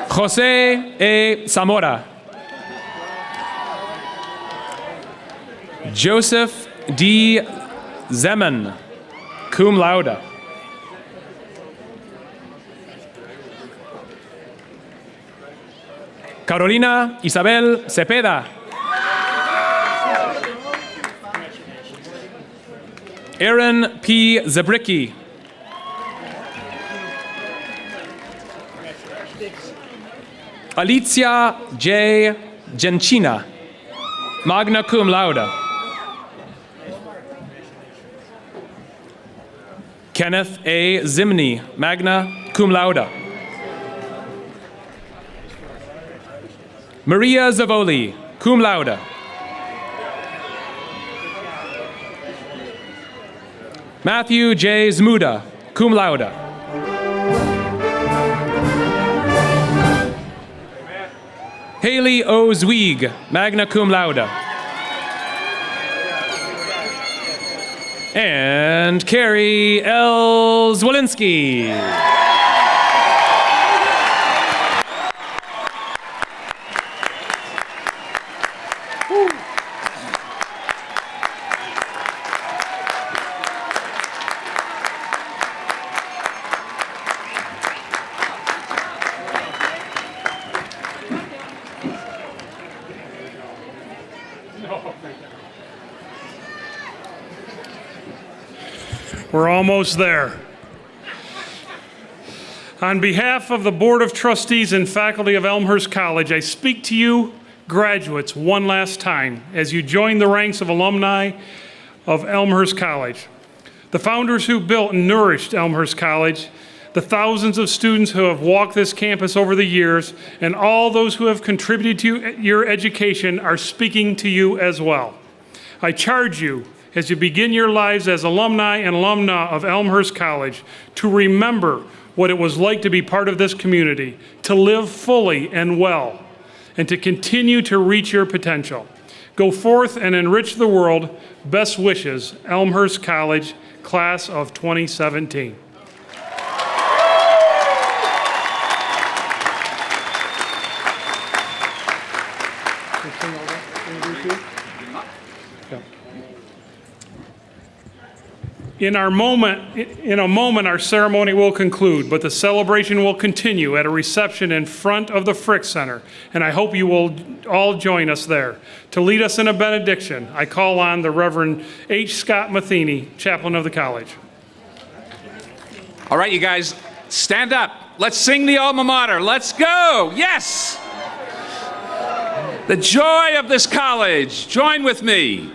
Jose A. Zamora. Joseph D. Zeman, cum laude. Carolina Isabel Cepeda. Aaron P. Zabricki. Alicia J. Gencina, magna cum laude. Kenneth A. Zimny, magna cum laude. Maria Zavoli, cum laude. Matthew J. Zmuda, cum laude. Haley O. Zweig, magna cum laude. And Carrie L. Zwolinski. We're almost there. On behalf of the Board of Trustees and faculty of Elmhurst College, I speak to you, graduates, one last time as you join the ranks of alumni of Elmhurst College. The founders who built and nourished Elmhurst College, the thousands of students who have walked this campus over the years, and all those who have contributed to your education are speaking to you as well. I charge you, as you begin your lives as alumni and alumna of Elmhurst College, to remember what it was like to be part of this community, to live fully and well, and to continue to reach your potential. Go forth and enrich the world. Best wishes, Elmhurst College, class of 2017. In a moment, our ceremony will conclude, but the celebration will continue at a reception in front of the Frick Center, and I hope you will all join us there. To lead us in a benediction, I call on the Reverend H. Scott Matheny, chaplain of the college. All right, you guys, stand up. Let's sing the alma mater. Let's go. Yes. The joy of this college. Join with me.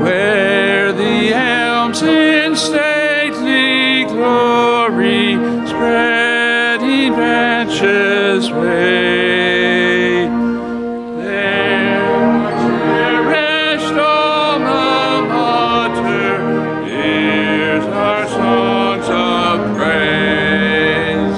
Where the elms in stately glory spreading branches wave, there cherished alma mater hears our songs of praise.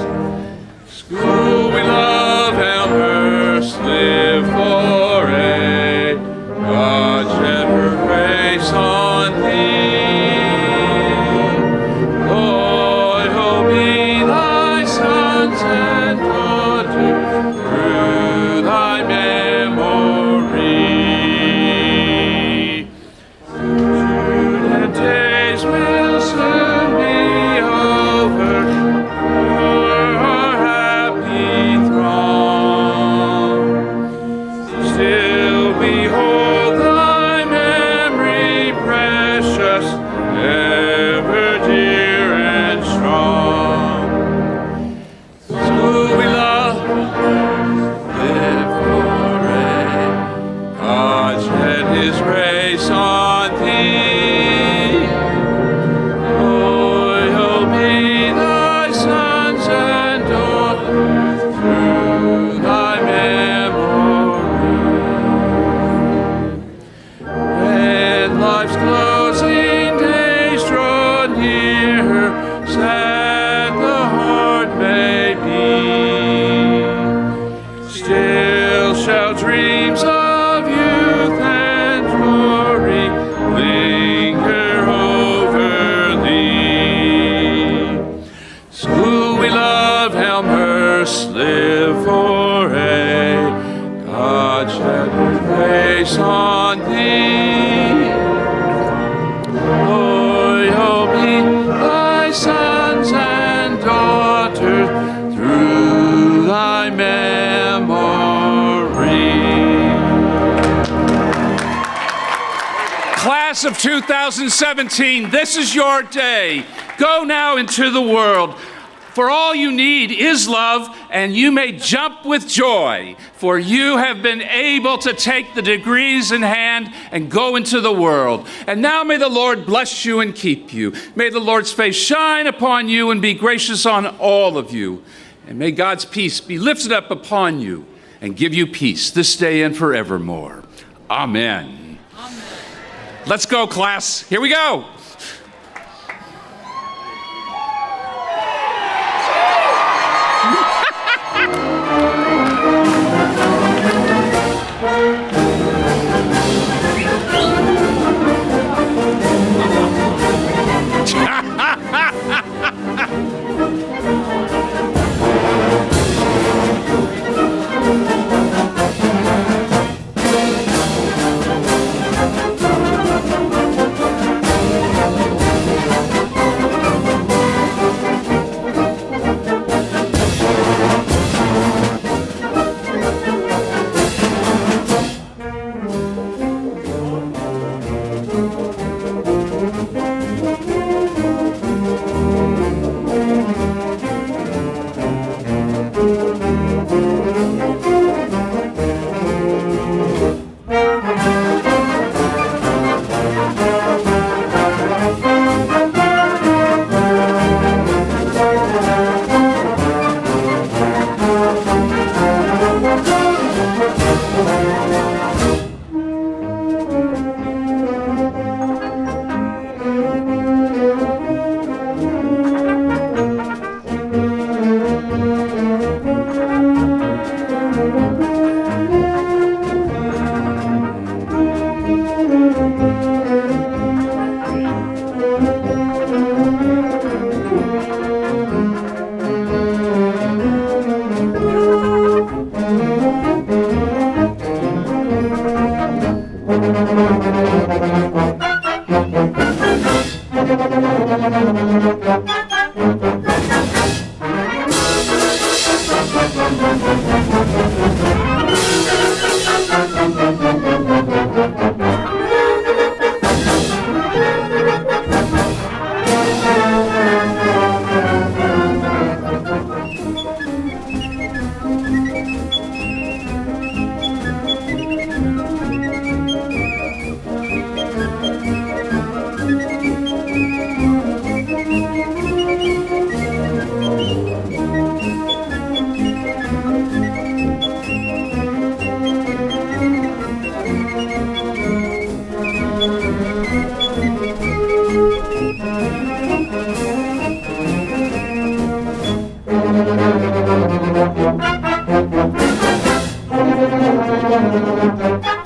School we love, Elmhurst, live for aid. God shed her grace on thee. Loyal be thy sons and daughters through thy memory. Student days will soon be over for our happy throng. Still we hold thy memory precious, ever dear and strong. School we love, live for aid. God shed his grace on thee. Loyal be thy sons and daughters through thy memory. When life's closing days draw near, sad the heart may be, still shall dreams of youth and glory linger over thee. School we love, Elmhurst, live for aid. God shed his grace on thee. Loyal be thy sons and daughters through thy memory. Class of 2017, this is your day. Go now into the world. For all you need is love, and you may jump with joy, for you have been able to take the degrees in hand and go into the world. And now may the Lord bless you and keep you. May the Lord's face shine upon you and be gracious on all of you. And may God's peace be lifted up upon you and give you peace this day and forevermore. Amen. Let's go, class. Here we go. Thank you.